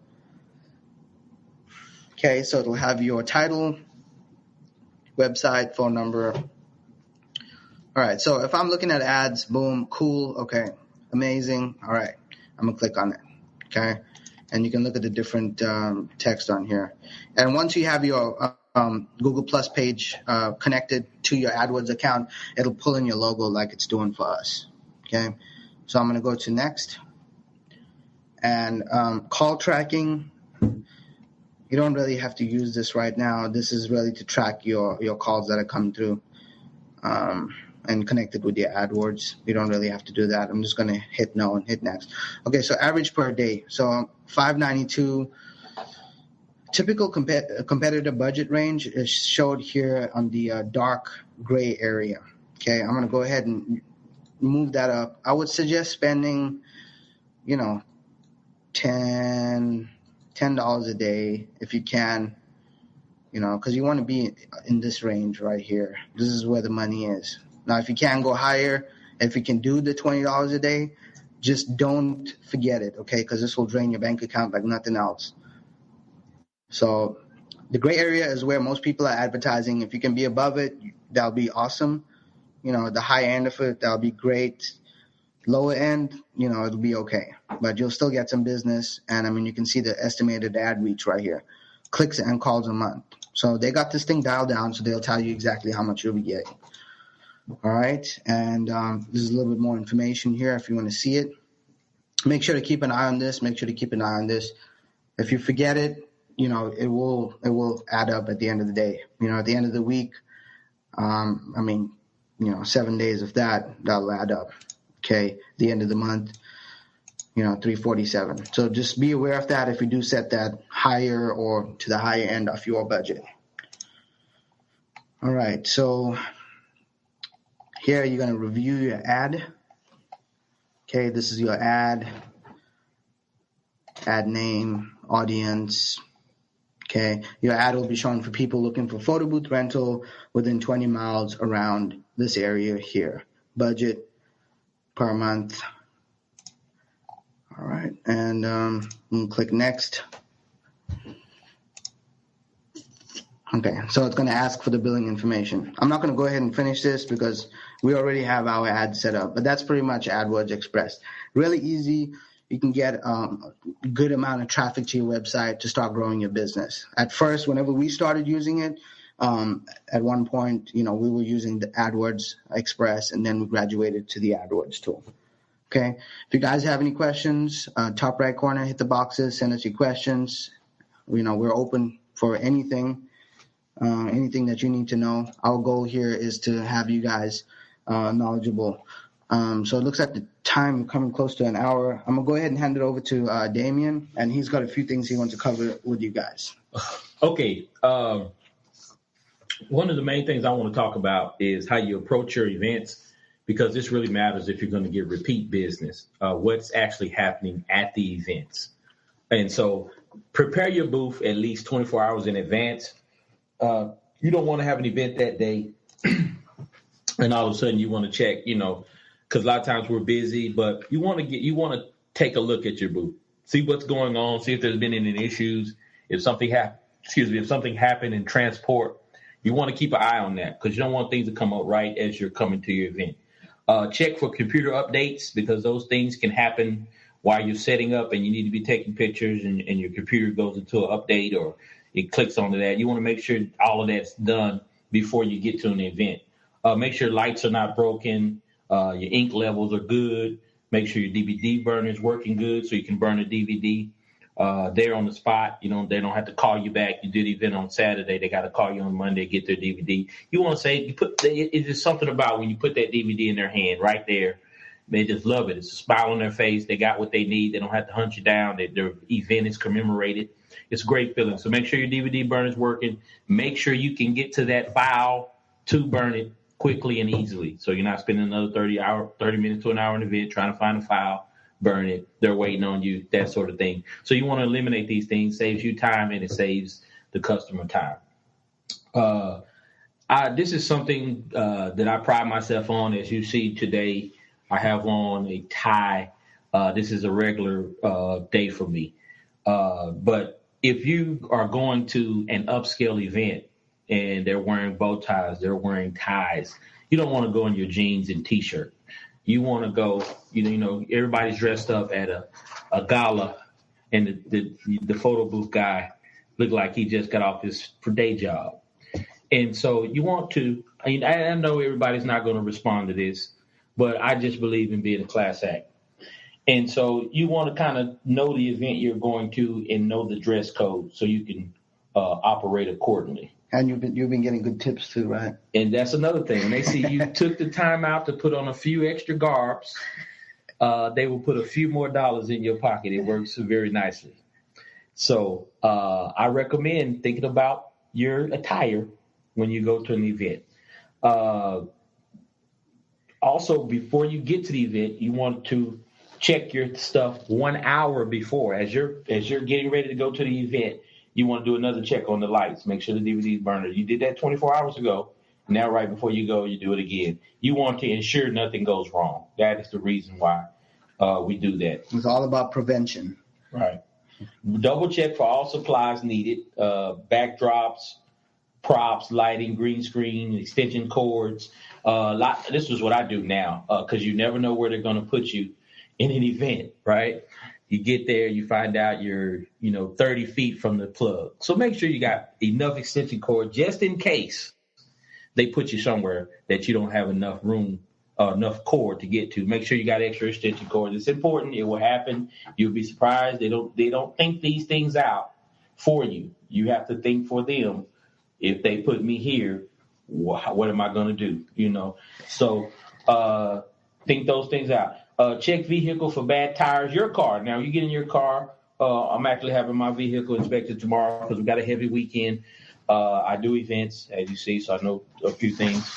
Okay. So it'll have your title, website, phone number. All right. So if I'm looking at ads, boom, cool. Okay. Amazing. All right. I'm going to click on it. Okay. And you can look at the different text on here. And once you have your Google Plus page connected to your AdWords account, it'll pull in your logo like it's doing for us. Okay. So I'm going to go to next. And call tracking. You don't really have to use this right now. This is really to track your calls that are coming through. And connected with your AdWords. You don't really have to do that. I'm just going to hit no and hit next. Okay, so average per day. So $592. Typical competitor budget range is showed here on the dark gray area. Okay, I'm going to go ahead and move that up. I would suggest spending, $10 a day if you can, because you want to be in this range right here. This is where the money is. Now, if you can go higher, if you can do the $20 a day, just don't forget it, okay? Because this will drain your bank account like nothing else. So the gray area is where most people are advertising. If you can be above it, that'll be awesome. The high end of it, that'll be great. Lower end, it'll be okay. But you'll still get some business. And, you can see the estimated ad reach right here. Clicks and calls a month. So they got this thing dialed down, so they'll tell you exactly how much you'll be getting. All right, and this is a little bit more information here if you want to see it. Make sure to keep an eye on this. If you forget it, it will add up at the end of the day. At the end of the week, 7 days of that'll add up. Okay, the end of the month, 347. So just be aware of that if you do set that higher or to the higher end of your budget. All right, so here you're going to review your ad. Okay, this is your ad name, audience. Okay, your ad will be shown for people looking for photo booth rental within 20 miles around this area here. Budget per month. All right, and click next. Okay, so it's going to ask for the billing information. I'm not going to go ahead and finish this because we already have our ad set up, but that's pretty much AdWords Express. Really easy. You can get a good amount of traffic to your website to start growing your business. At first, whenever we started using it, at one point, we were using the AdWords Express, and then we graduated to the AdWords tool. Okay, if you guys have any questions, top right corner, hit the boxes, send us your questions. We're open for anything that you need to know. Our goal here is to have you guys knowledgeable. So it looks like the time coming close to an hour. I'm going to go ahead and hand it over to Damien, and he's got a few things he wants to cover with you guys. Okay. One of the main things I want to talk about is how you approach your events, because this really matters if you're going to get repeat business, what's actually happening at the events. And so prepare your booth at least 24 hours in advance. You don't want to have an event that day and all of a sudden you want to check, because a lot of times we're busy, but you want to take a look at your booth, see what's going on, see if there's been any issues. If something happened in transport, you want to keep an eye on that because you don't want things to come up right as you're coming to your event. Check for computer updates because those things can happen while you're setting up and you need to be taking pictures and your computer goes into an update or it clicks onto that. You want to make sure all of that's done before you get to an event. Make sure lights are not broken. Your ink levels are good. Make sure your DVD burner is working good so you can burn a DVD there on the spot. They don't have to call you back. You did the event on Saturday. They got to call you on Monday, get their DVD. You want to say, it's just something about when you put that DVD in their hand right there. They just love it. It's a smile on their face. They got what they need. They don't have to hunt you down. Their event is commemorated. It's a great feeling. So make sure your DVD burner is working. Make sure you can get to that file to burn it quickly and easily. So you're not spending another 30 minutes to an hour in the event trying to find a file, burn it. They're waiting on you, that sort of thing. So you want to eliminate these things. Saves you time and it saves the customer time. This is something that I pride myself on. As you see today, I have on a tie. This is a regular day for me. But if you are going to an upscale event and they're wearing bow ties, they're wearing ties, you don't want to go in your jeans and T-shirt. You want to go, everybody's dressed up at a gala, and the photo booth guy looked like he just got off his day job. And so you want to, I know everybody's not going to respond to this, but I just believe in being a class act. And so you want to kind of know the event you're going to and know the dress code so you can operate accordingly. And you've been getting good tips too, right? And that's another thing. When they see you took the time out to put on a few extra garbs, they will put a few more dollars in your pocket. It works very nicely. So I recommend thinking about your attire when you go to an event. Also, before you get to the event, you want to check your stuff 1 hour before. As you're getting ready to go to the event, you want to do another check on the lights. Make sure the DVD's burned. You did that 24 hours ago. Now, right before you go, you do it again. You want to ensure nothing goes wrong. That is the reason why we do that. It's all about prevention. Right. Double check for all supplies needed, backdrops, props, lighting, green screen, extension cords. This is what I do now because you never know where they're going to put you in an event, right? You get there, you find out you're, 30 feet from the plug. So make sure you got enough extension cord just in case they put you somewhere that you don't have enough room enough cord to get to. Make sure you got extra extension cords. It's important. It will happen. You'll be surprised. They don't think these things out for you. You have to think for them. If they put me here, what am I going to do? So think those things out. Check vehicle for bad tires. Your car. Now, you get in your car. I'm actually having my vehicle inspected tomorrow because we got a heavy weekend. I do events, as you see, so I know a few things.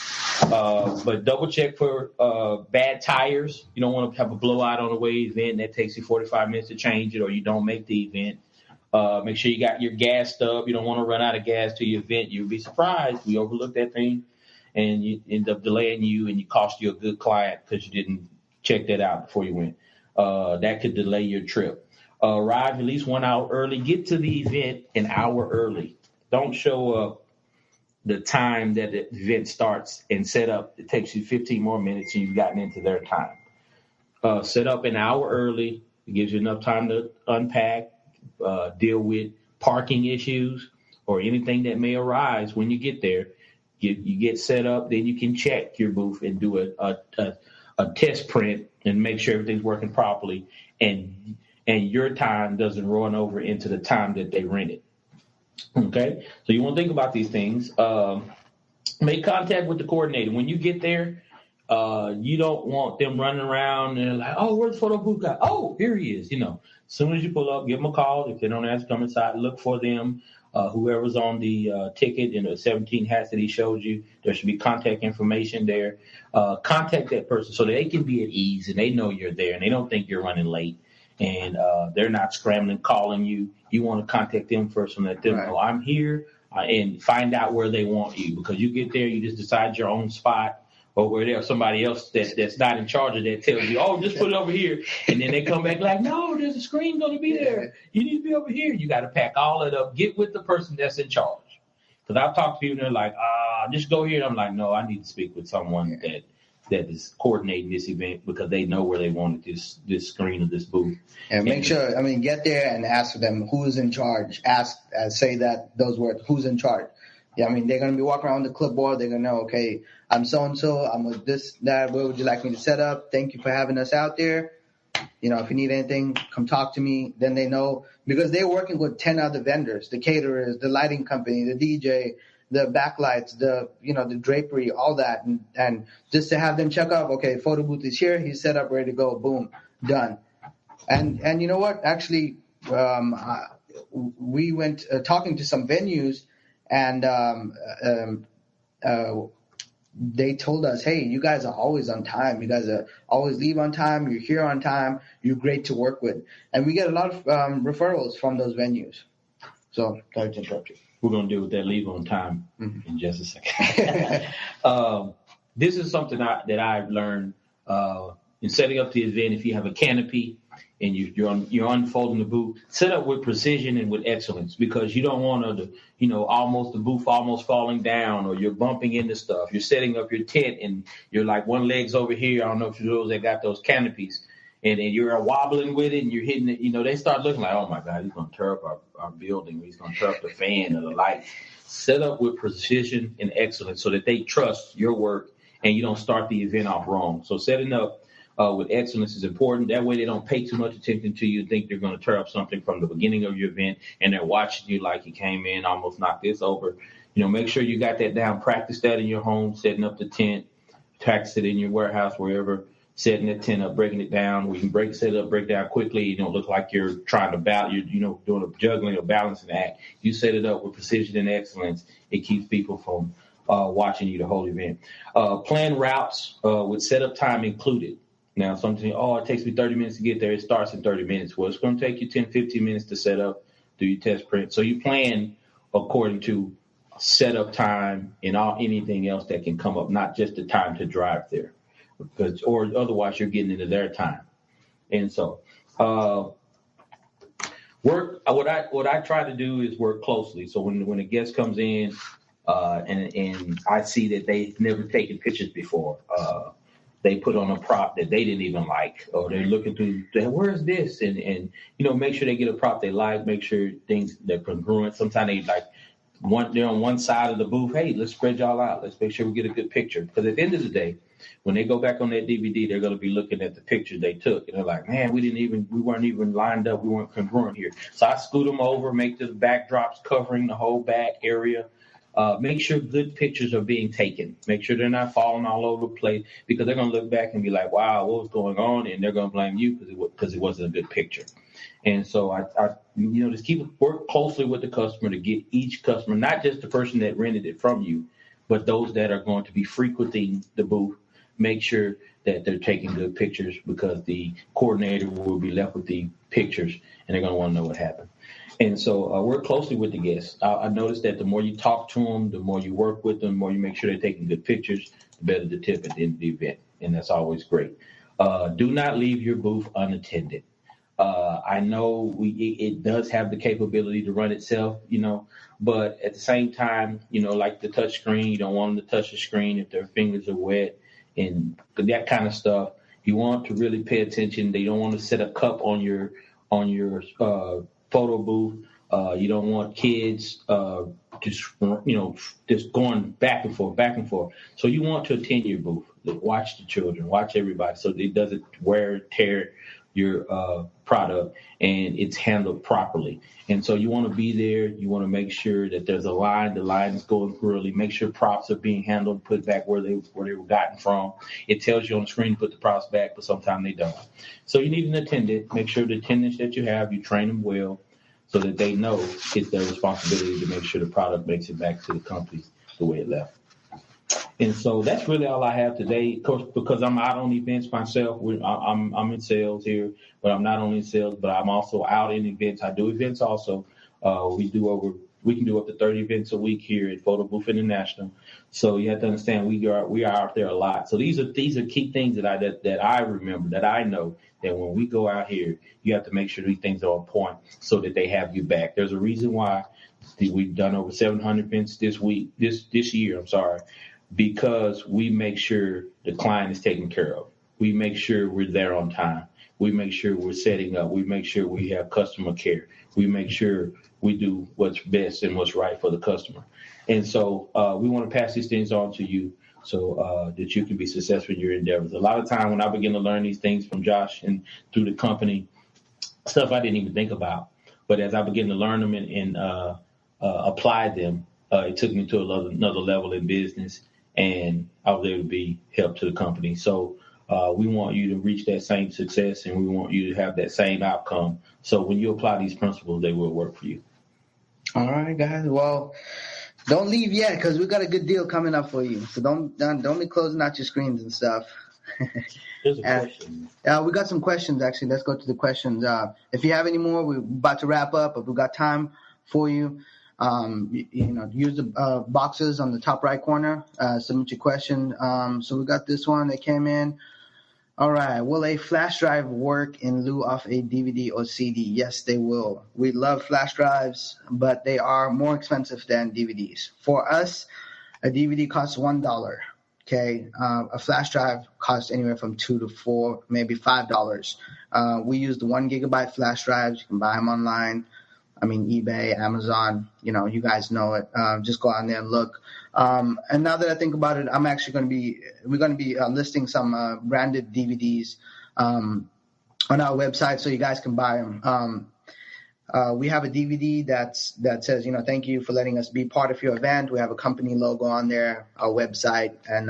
But double check for bad tires. You don't want to have a blowout on the way event that takes you 45 minutes to change it, or you don't make the event. Make sure you got your gas stub. You don't want to run out of gas to your event. You'll be surprised. We overlooked that thing, and you end up delaying you, and you cost you a good client because you didn't check that out before you went. That could delay your trip. Arrive at least 1 hour early. Get to the event an hour early. Don't show up the time that the event starts and set up. It takes you 15 more minutes and you've gotten into their time. Set up an hour early. It gives you enough time to unpack, deal with parking issues or anything that may arise when you get there. You get set up, then you can check your booth and do a test print and make sure everything's working properly, and your time doesn't run over into the time that they rented. Okay, so you want to think about these things. Make contact with the coordinator. When you get there, you don't want them running around and like, oh, where's the photo booth guy? Oh, here he is. As soon as you pull up, give them a call. If they don't answer, come inside, look for them. Whoever's on the ticket and the 17 hats that he showed you, there should be contact information there. Contact that person so that they can be at ease and they know you're there and they don't think you're running late. And they're not scrambling, calling you. You want to contact them first and let them know I'm here, and find out where they want you. Because you get there, you just decide your own spot, or where there's somebody else that's not in charge of that tells you, oh, just put it over here. And then they come back like, no, there's a screen going to be there. You need to be over here. You got to pack all it up. Get with the person that's in charge. Because I've talked to people and they're like, just go here. And I'm like, no, I need to speak with someone that is coordinating this event because they know where they wanted this screen or this booth. And make sure, get there and ask them who's in charge. Say those words, who's in charge. Yeah, they're going to be walking around the clipboard. They're going to know, okay, I'm so-and-so. I'm with this, that. Where would you like me to set up? Thank you for having us out there. If you need anything, come talk to me. Then they know, because they're working with 10 other vendors, the caterers, the lighting company, the DJ, the backlights, the drapery, all that, and just to have them check up. Okay, photo booth is here. He's set up, ready to go. Boom, done. And you know what? Actually, we went talking to some venues, and they told us, hey, you guys are always on time. You guys are always leave on time. You're here on time. You're great to work with, and we get a lot of referrals from those venues. So, sorry to interrupt you. We're going to deal with that leave on time in just a second. This is something that I've learned in setting up the event. If you have a canopy and you're unfolding the booth, set up with precision and with excellence, because you don't want the booth almost falling down, or you're bumping into stuff. You're setting up your tent and you're like one leg's over here. I don't know if you're those that got those canopies. And then you're wobbling with it and you're hitting it. They start looking like, oh, my God, he's going to tear up our building. He's going to tear up the fan or the light. Set up with precision and excellence so that they trust your work and you don't start the event off wrong. So setting up with excellence is important. That way they don't pay too much attention to you and think they're going to tear up something from the beginning of your event, and they're watching you like you came in, almost knocked this over. Make sure you got that down. Practice that in your home, setting up the tent, practice it in your warehouse, wherever. Setting the tent up, breaking it down. We can set it up, break down quickly. You don't look like you're trying to balance, you're doing a juggling or balancing act. You set it up with precision and excellence. It keeps people from watching you the whole event. Plan routes with setup time included. Now, something, it takes me 30 minutes to get there. It starts in 30 minutes. Well, it's going to take you 10, 15 minutes to set up, do your test print. So you plan according to setup time and anything else that can come up, not just the time to drive there. Or otherwise you're getting into their time. And so what I try to do is work closely. So when a guest comes in and I see that they've never taken pictures before, they put on a prop that they didn't even like, or they're looking through, where's this? And make sure they get a prop they like, make sure things they're congruent. Sometimes they they're on one side of the booth. Hey, let's spread y'all out. Let's make sure we get a good picture. Because at the end of the day, When they go back on that DVD, they're going to be looking at the pictures they took, and they're like, man, we weren't even lined up, we weren't congruent here. So I scoot them over, make the backdrops covering the whole back area. Make sure good pictures are being taken. Make sure they're not falling all over the place, because they're going to look back and be like, wow, what was going on? And they're going to blame you because it wasn't a good picture. And so I just work closely with the customer to get each customer, not just the person that rented it from you, but those that are going to be frequenting the booth. Make sure that they're taking good pictures, because the coordinator will be left with the pictures and they're going to want to know what happened. And so work closely with the guests. I noticed that the more you talk to them, the more you work with them, the more you make sure they're taking good pictures, the better the tip at the end of the event. And that's always great. Do not leave your booth unattended. I know it does have the capability to run itself, but at the same time, like the touch screen, you don't want them to touch the screen if their fingers are wet and that kind of stuff. You want to really pay attention. They don't want to set a cup on your photo booth. You don't want kids just going back and forth. So you want to attend your booth. Watch the children, watch everybody, so it doesn't wear, tear your product, and it's handled properly. And so you want to be there. You want to make sure that there's a line. The line is going thoroughly. Make sure props are being handled, put back where they were gotten from. It tells you on the screen to put the props back, but sometimes they don't. So you need an attendant. Make sure the attendants that you have, you train them well, so that they know it's their responsibility to make sure the product makes it back to the company the way it left. And so that's really all I have today. Of course, because I'm out on events myself. I'm in sales here, but I'm not only in sales, but I'm also out in events. I do events also. We can do up to 30 events a week here at Photo Booth International. So you have to understand we are out there a lot. So these are key things that I remember, that I know, that when we go out here, you have to make sure these things are on point so that they have you back. There's a reason why we've done over 700 events this year. Because we make sure the client is taken care of. We make sure we're there on time. We make sure we're setting up. We make sure we have customer care. We make sure we do what's best and what's right for the customer. And so we want to pass these things on to you so that you can be successful in your endeavors. A lot of time when I begin to learn these things from Josh and through the company, stuff I didn't even think about. But as I begin to learn them and apply them, it took me to another level in business. And I was able to be help to the company. So we want you to reach that same success, and we want you to have that same outcome. So when you apply these principles, they will work for you. All right, guys. Well, don't leave yet, because we got a good deal coming up for you. So don't be closing out your screens and stuff. There's a question. We got some questions, actually. Let's go to the questions. If you have any more, we're about to wrap up, but we've got time for you. Use the boxes on the top right corner. Submit your question. So we got this one that came in. All right. Will a flash drive work in lieu of a DVD or CD? Yes, they will. We love flash drives, but they are more expensive than DVDs. For us, a DVD costs $1. Okay. A flash drive costs anywhere from $2 to $4, maybe $5. We use the 1 gigabyte flash drives. You can buy them online. eBay, Amazon, you guys know it. Just go on there and look. And now that I think about it, we're going to be listing some branded DVDs on our website so you guys can buy them. We have a DVD that says, thank you for letting us be part of your event. We have a company logo on there, our website, and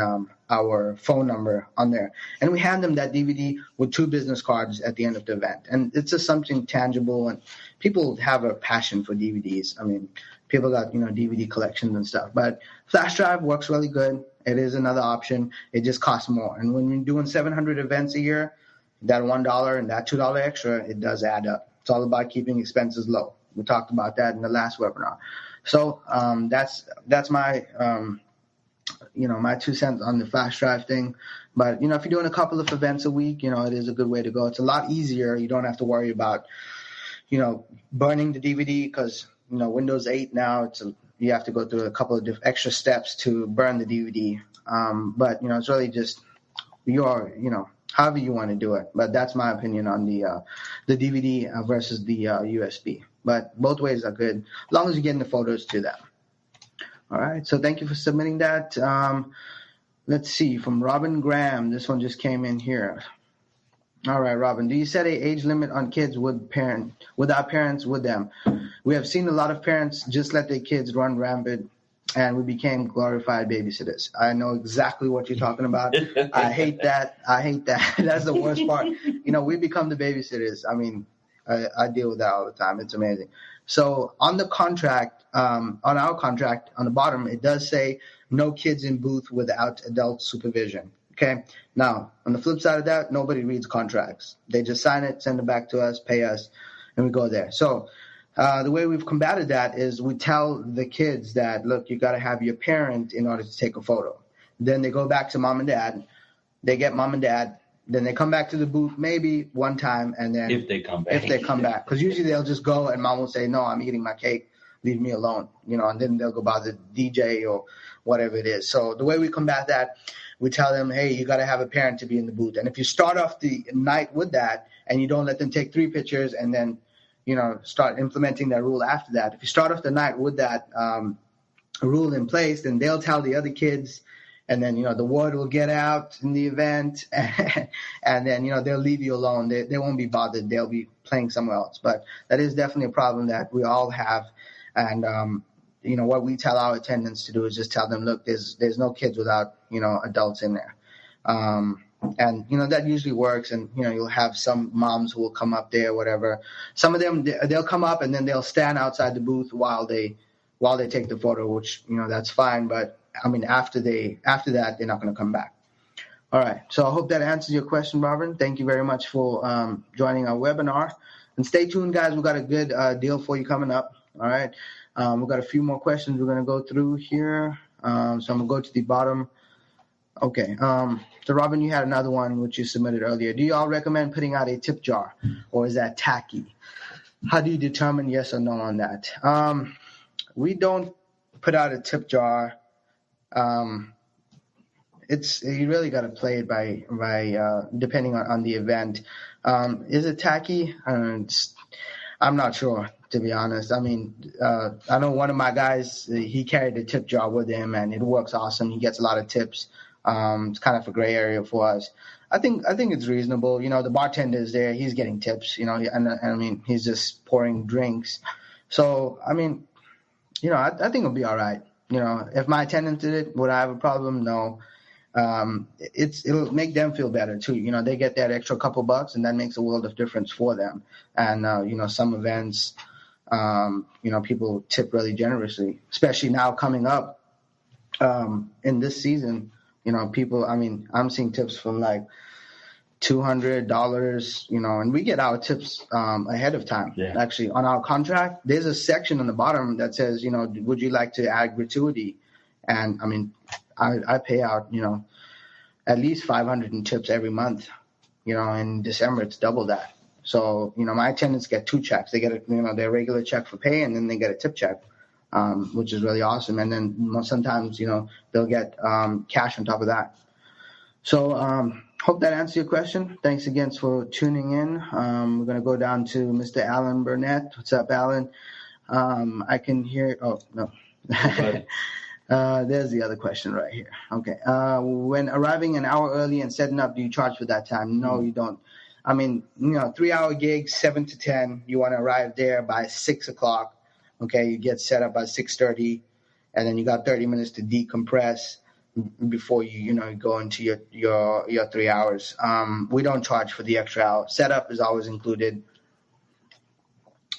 our phone number on there. And we hand them that DVD with 2 business cards at the end of the event. And it's just something tangible, and people have a passion for DVDs. People got, DVD collections and stuff. But flash drive works really good. It is another option. It just costs more. And when you're doing 700 events a year, that $1 and that $2 extra, it does add up. It's all about keeping expenses low. We talked about that in the last webinar. So that's my my 2 cents on the flash drive thing. But if you're doing a couple of events a week, it is a good way to go. It's a lot easier. You don't have to worry about burning the DVD, because Windows 8 now you have to go through a couple of extra steps to burn the DVD. But it's really just however you want to do it. But that's my opinion on the DVD versus the USB. But both ways are good, as long as you're getting the photos to them. All right. So thank you for submitting that. Let's see, from Robin Graham. This one just came in here. All right, Robin. Do you set a age limit on kids without parents with them? We have seen a lot of parents just let their kids run rampant, and we became glorified babysitters. I know exactly what you're talking about. I hate that. That's the worst part. We become the babysitters. I mean, I deal with that all the time. It's amazing. So on the contract, on our contract, on the bottom, it does say no kids in booth without adult supervision. Okay. Now, on the flip side of that, nobody reads contracts. They just sign it, send it back to us, pay us, and we go there. So the way we've combated that is we tell the kids that, look, you got to have your parent in order to take a photo. Then they go back to mom and dad. They get mom and dad. Then they come back to the booth maybe one time, and then if they come back, because usually they'll just go and mom will say, no, I'm eating my cake, leave me alone, and then they'll go bother the DJ or whatever it is. So the way we combat that, we tell them, hey, you got to have a parent to be in the booth. And if you start off the night with that and you don't let them take 3 pictures and then, start implementing that rule after that, if you start off the night with that rule in place, then they'll tell the other kids, and then, the word will get out in the event, and then, they'll leave you alone. They won't be bothered. They'll be playing somewhere else. But that is definitely a problem that we all have. And, what we tell our attendants to do is just tell them, look, there's no kids without, adults in there. And, that usually works. And, you'll have some moms who will come up there, whatever. Some of them, they'll come up and then they'll stand outside the booth while they take the photo, which, that's fine. But, I mean, after that, they're not going to come back. All right. So I hope that answers your question, Robin. Thank you very much for joining our webinar. And stay tuned, guys. We've got a good deal for you coming up. All right. We've got a few more questions we're going to go through here. So I'm going to go to the bottom. Okay. So, Robin, you had another one which you submitted earlier. Do you all recommend putting out a tip jar, or is that tacky? How do you determine yes or no on that? We don't put out a tip jar. You really got to play it by depending on the event. Is it tacky? I'm not sure, to be honest. I mean, I know one of my guys, he carried a tip jar with him, and it works awesome. He gets a lot of tips. It's kind of a gray area for us. I think it's reasonable. The bartender is there. He's getting tips, and I mean, he's just pouring drinks. So, I mean, I think it'll be all right. If my attendant did it, would I have a problem? No. It'll make them feel better too. They get that extra couple bucks, and that makes a world of difference for them. And some events, people tip really generously, especially now coming up in this season. People. I mean, I'm seeing tips from like $200, and we get our tips ahead of time. Yeah. Actually, on our contract, there's a section on the bottom that says, would you like to add gratuity? And I mean, I pay out, at least 500 in tips every month. In December, it's double that. So, my attendants get 2 checks. They get their regular check for pay, and then they get a tip check, which is really awesome. And then sometimes, they'll get cash on top of that. So, hope that answers your question. Thanks again for tuning in. We're going to go down to Mr. Alan Burnett. What's up, Alan? I can hear. Oh, no. There's the other question right here. Okay. When arriving an hour early and setting up, do you charge for that time? No, you don't. I mean, 3-hour gigs, 7 to 10. You want to arrive there by 6 o'clock. Okay. You get set up by 6:30, and then you got 30 minutes to decompress before you go into your 3 hours. We don't charge for the extra hour. Setup is always included.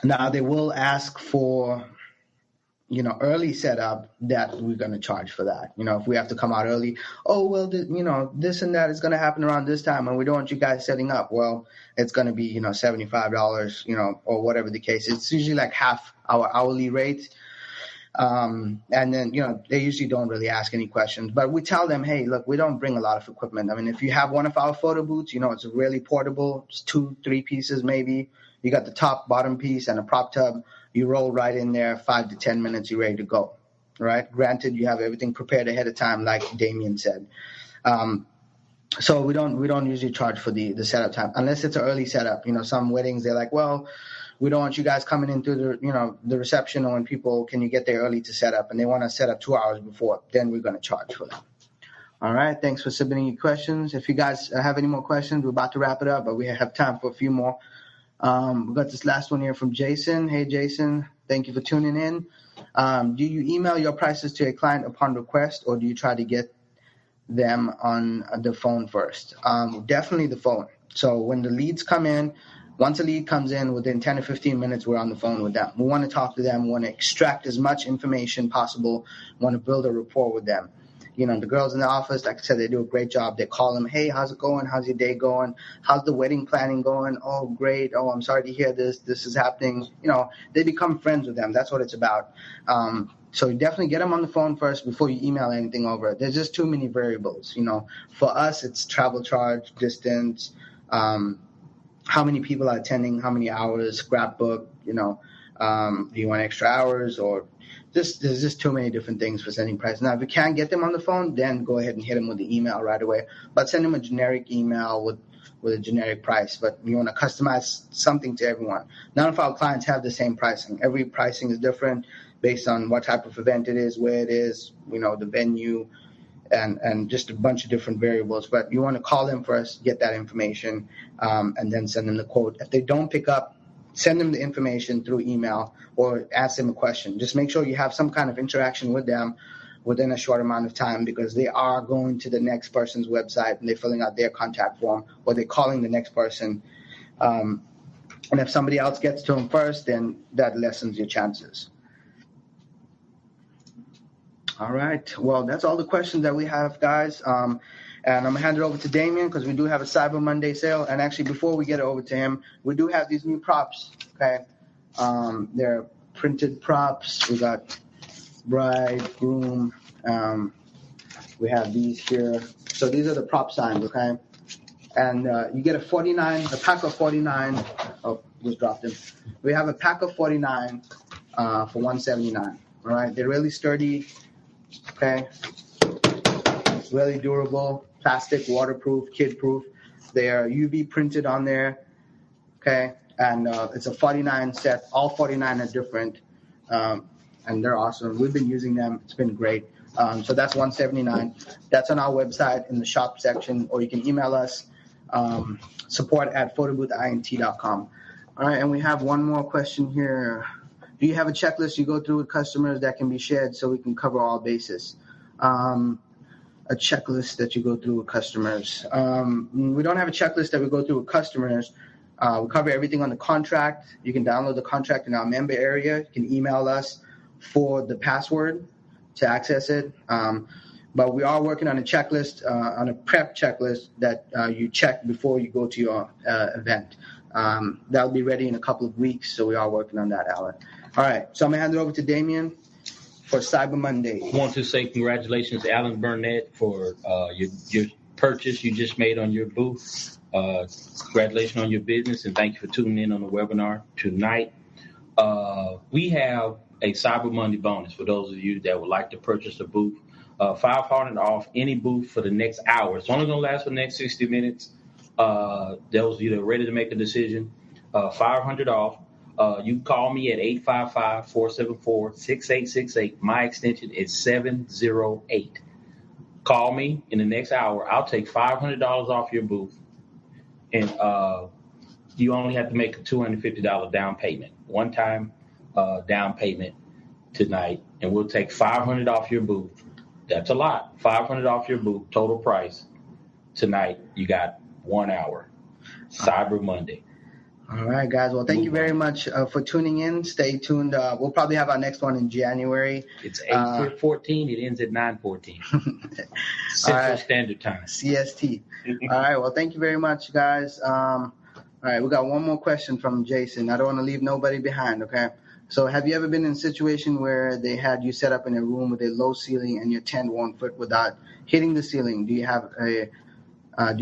Now they will ask for early setup, that we're going to charge for that. If we have to come out early, this and that is going to happen around this time, and we don't want you guys setting up. Well, it's going to be $75, or whatever the case. It's usually like half our hourly rate. And then, they usually don't really ask any questions, but we tell them, hey, look, we don't bring a lot of equipment. I mean, if you have one of our photo booths, it's really portable. It's 2-3 pieces, maybe. You got the top, bottom piece and a prop tub. You roll right in there, 5 to 10 minutes, you're ready to go. Right? Granted, you have everything prepared ahead of time, like Damien said. So we don't usually charge for the setup time, unless it's an early setup. Some weddings, they're like, well, we don't want you guys coming into the reception, or when people, can you get there early to set up? And they want to set up 2 hours before. Then we're going to charge for that. All right. Thanks for submitting your questions. If you guys have any more questions, we're about to wrap it up, but we have time for a few more. We got this last one here from Jason. Hey, Jason. Thank you for tuning in. Do you email your prices to a client upon request, or do you try to get them on the phone first? Definitely the phone. So when the leads come in, once a lead comes in, within 10 to 15 minutes, we're on the phone with them. We want to talk to them. We want to extract as much information possible. We want to build a rapport with them. You know, the girls in the office, like I said, they do a great job. They call them, hey, how's it going? How's your day going? How's the wedding planning going? Oh, great. Oh, I'm sorry to hear this. This is happening. You know, they become friends with them. That's what it's about. So you definitely get them on the phone first before you email anything over. There's just too many variables. You know, for us, it's travel charge, distance, how many people are attending, how many hours, scrapbook, you know, do you want extra hours, or there's just too many different things for sending prices. Now, if you can't get them on the phone, then go ahead and hit them with the email right away. But send them a generic email with a generic price. But you want to customize something to everyone. None of our clients have the same pricing. Every pricing is different based on what type of event it is, where it is, you know, the venue, and just a bunch of different variables. But you want to call them first, get that information, and then send them the quote. If they don't pick up, send them the information through email or ask them a question. Just make sure you have some kind of interaction with them within a short amount of time, because they are going to the next person's website and they're filling out their contact form, or they're calling the next person. And if somebody else gets to them first, then that lessens your chances. All right. Well, that's all the questions that we have, guys. And I'm going to hand it over to Damien, because we do have a Cyber Monday sale. And actually, before we get it over to him, we do have these new props, okay? They're printed props. We got bride, groom. We have these here. So these are the prop signs, okay? And you get a pack of 49. Oh, just dropped them. We have a pack of 49 for $179. All right? They're really sturdy, okay? Really durable, plastic, waterproof, kid-proof. They are UV printed on there, okay? And it's a 49 set. All 49 are different, and they're awesome. We've been using them. It's been great. So that's $179. That's on our website in the shop section, or you can email us, support@photoboothint.com. All right, and we have one more question here. Do you have a checklist you go through with customers that can be shared so we can cover all bases? A checklist that you go through with customers. We don't have a checklist that we go through with customers. We cover everything on the contract. You can download the contract in our member area. You can email us for the password to access it. But we are working on a checklist, on a prep checklist that you check before you go to your event. That'll be ready in a couple of weeks, so we are working on that, Alan. All right, so I'm going to hand it over to Damien for Cyber Monday. I want to say congratulations, Alan Burnett, for your purchase you just made on your booth. Congratulations on your business, and thank you for tuning in on the webinar tonight. We have a Cyber Monday bonus for those of you that would like to purchase a booth. $500 off any booth for the next hour. It's only going to last for the next 60 minutes. Those of you that are ready to make a decision, $500 off. You can call me at 855-474-6868. My extension is 708. Call me in the next hour. I'll take $500 off your booth, and you only have to make a $250 down payment, one-time down payment tonight, and we'll take $500 off your booth. That's a lot. $500 off your booth, total price tonight. You got 1 hour. Cyber Monday. All right, guys. Well, thank you very much for tuning in. Stay tuned. We'll probably have our next one in January. It's 8:14. It ends at 9:14. Central Standard Time. CST. All right. Well, thank you very much, guys. All right. We got one more question from Jason. I don't want to leave nobody behind, okay? So have you ever been in a situation where they had you set up in a room with a low ceiling and your tent won't fit without hitting the ceiling? Do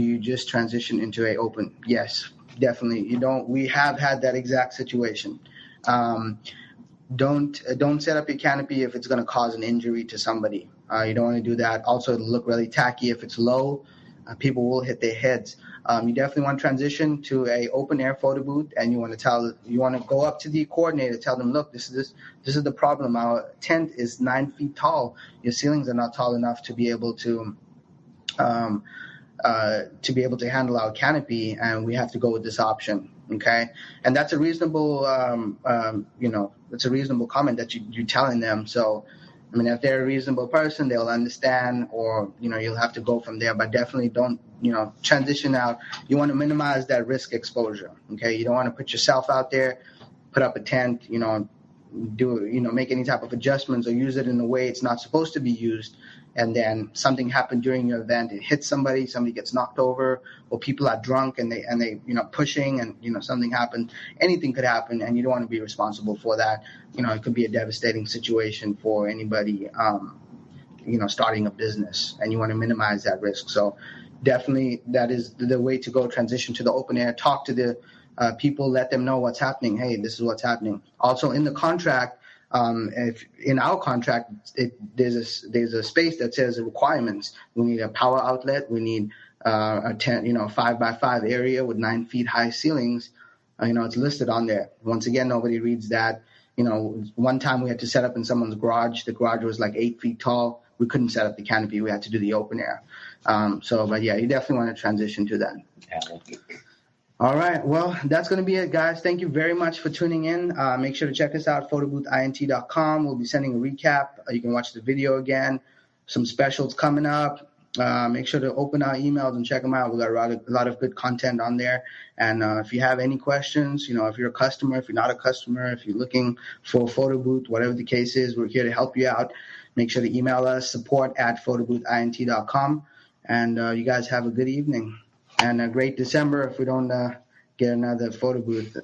you just transition into a open? Yes. Definitely. We have had that exact situation. Don't set up your canopy if it's going to cause an injury to somebody. You don't want to do that. Also, it'll look really tacky if it's low. People will hit their heads. You definitely want to transition to a open air photo booth, and you want to go up to the coordinator, tell them, look, this is the problem. Our tent is 9 feet tall. Your ceilings are not tall enough to be able to to be able to handle our canopy, and we have to go with this option. Okay, and that's a reasonable, that's a reasonable comment that you're telling them. So, I mean, if they're a reasonable person, they'll understand, or you'll have to go from there. But definitely don't transition out. You want to minimize that risk exposure. Okay, you don't want to put yourself out there, put up a tent, make any type of adjustments or use it in a way it's not supposed to be used, and then something happened during your event, it hits somebody gets knocked over, or people are drunk and they pushing, and something happened. Anything could happen, and you don't want to be responsible for that. It could be a devastating situation for anybody starting a business, and you want to minimize that risk. So definitely that is the way to go. Transition to the open air, talk to the people, let them know what's happening. Hey, this is what's happening. Also in the contract, if in our contract, there's a space that says the requirements. We need a power outlet. We need a 5x5 area with 9 feet high ceilings. It's listed on there. Once again, nobody reads that. One time we had to set up in someone's garage. The garage was like 8 feet tall. We couldn't set up the canopy. We had to do the open air. But yeah, you definitely want to transition to that. All right. Well, that's going to be it, guys. Thank you very much for tuning in. Make sure to check us out, photoboothint.com. We'll be sending a recap. You can watch the video again. Some specials coming up. Make sure to open our emails and check them out. We've got a lot of good content on there. And if you have any questions, if you're a customer, if you're not a customer, if you're looking for a photo booth, whatever the case is, we're here to help you out. Make sure to email us, support@photoboothint.com. And you guys have a good evening. And a great December if we don't get another photo booth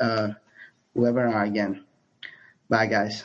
webinar again. Bye, guys.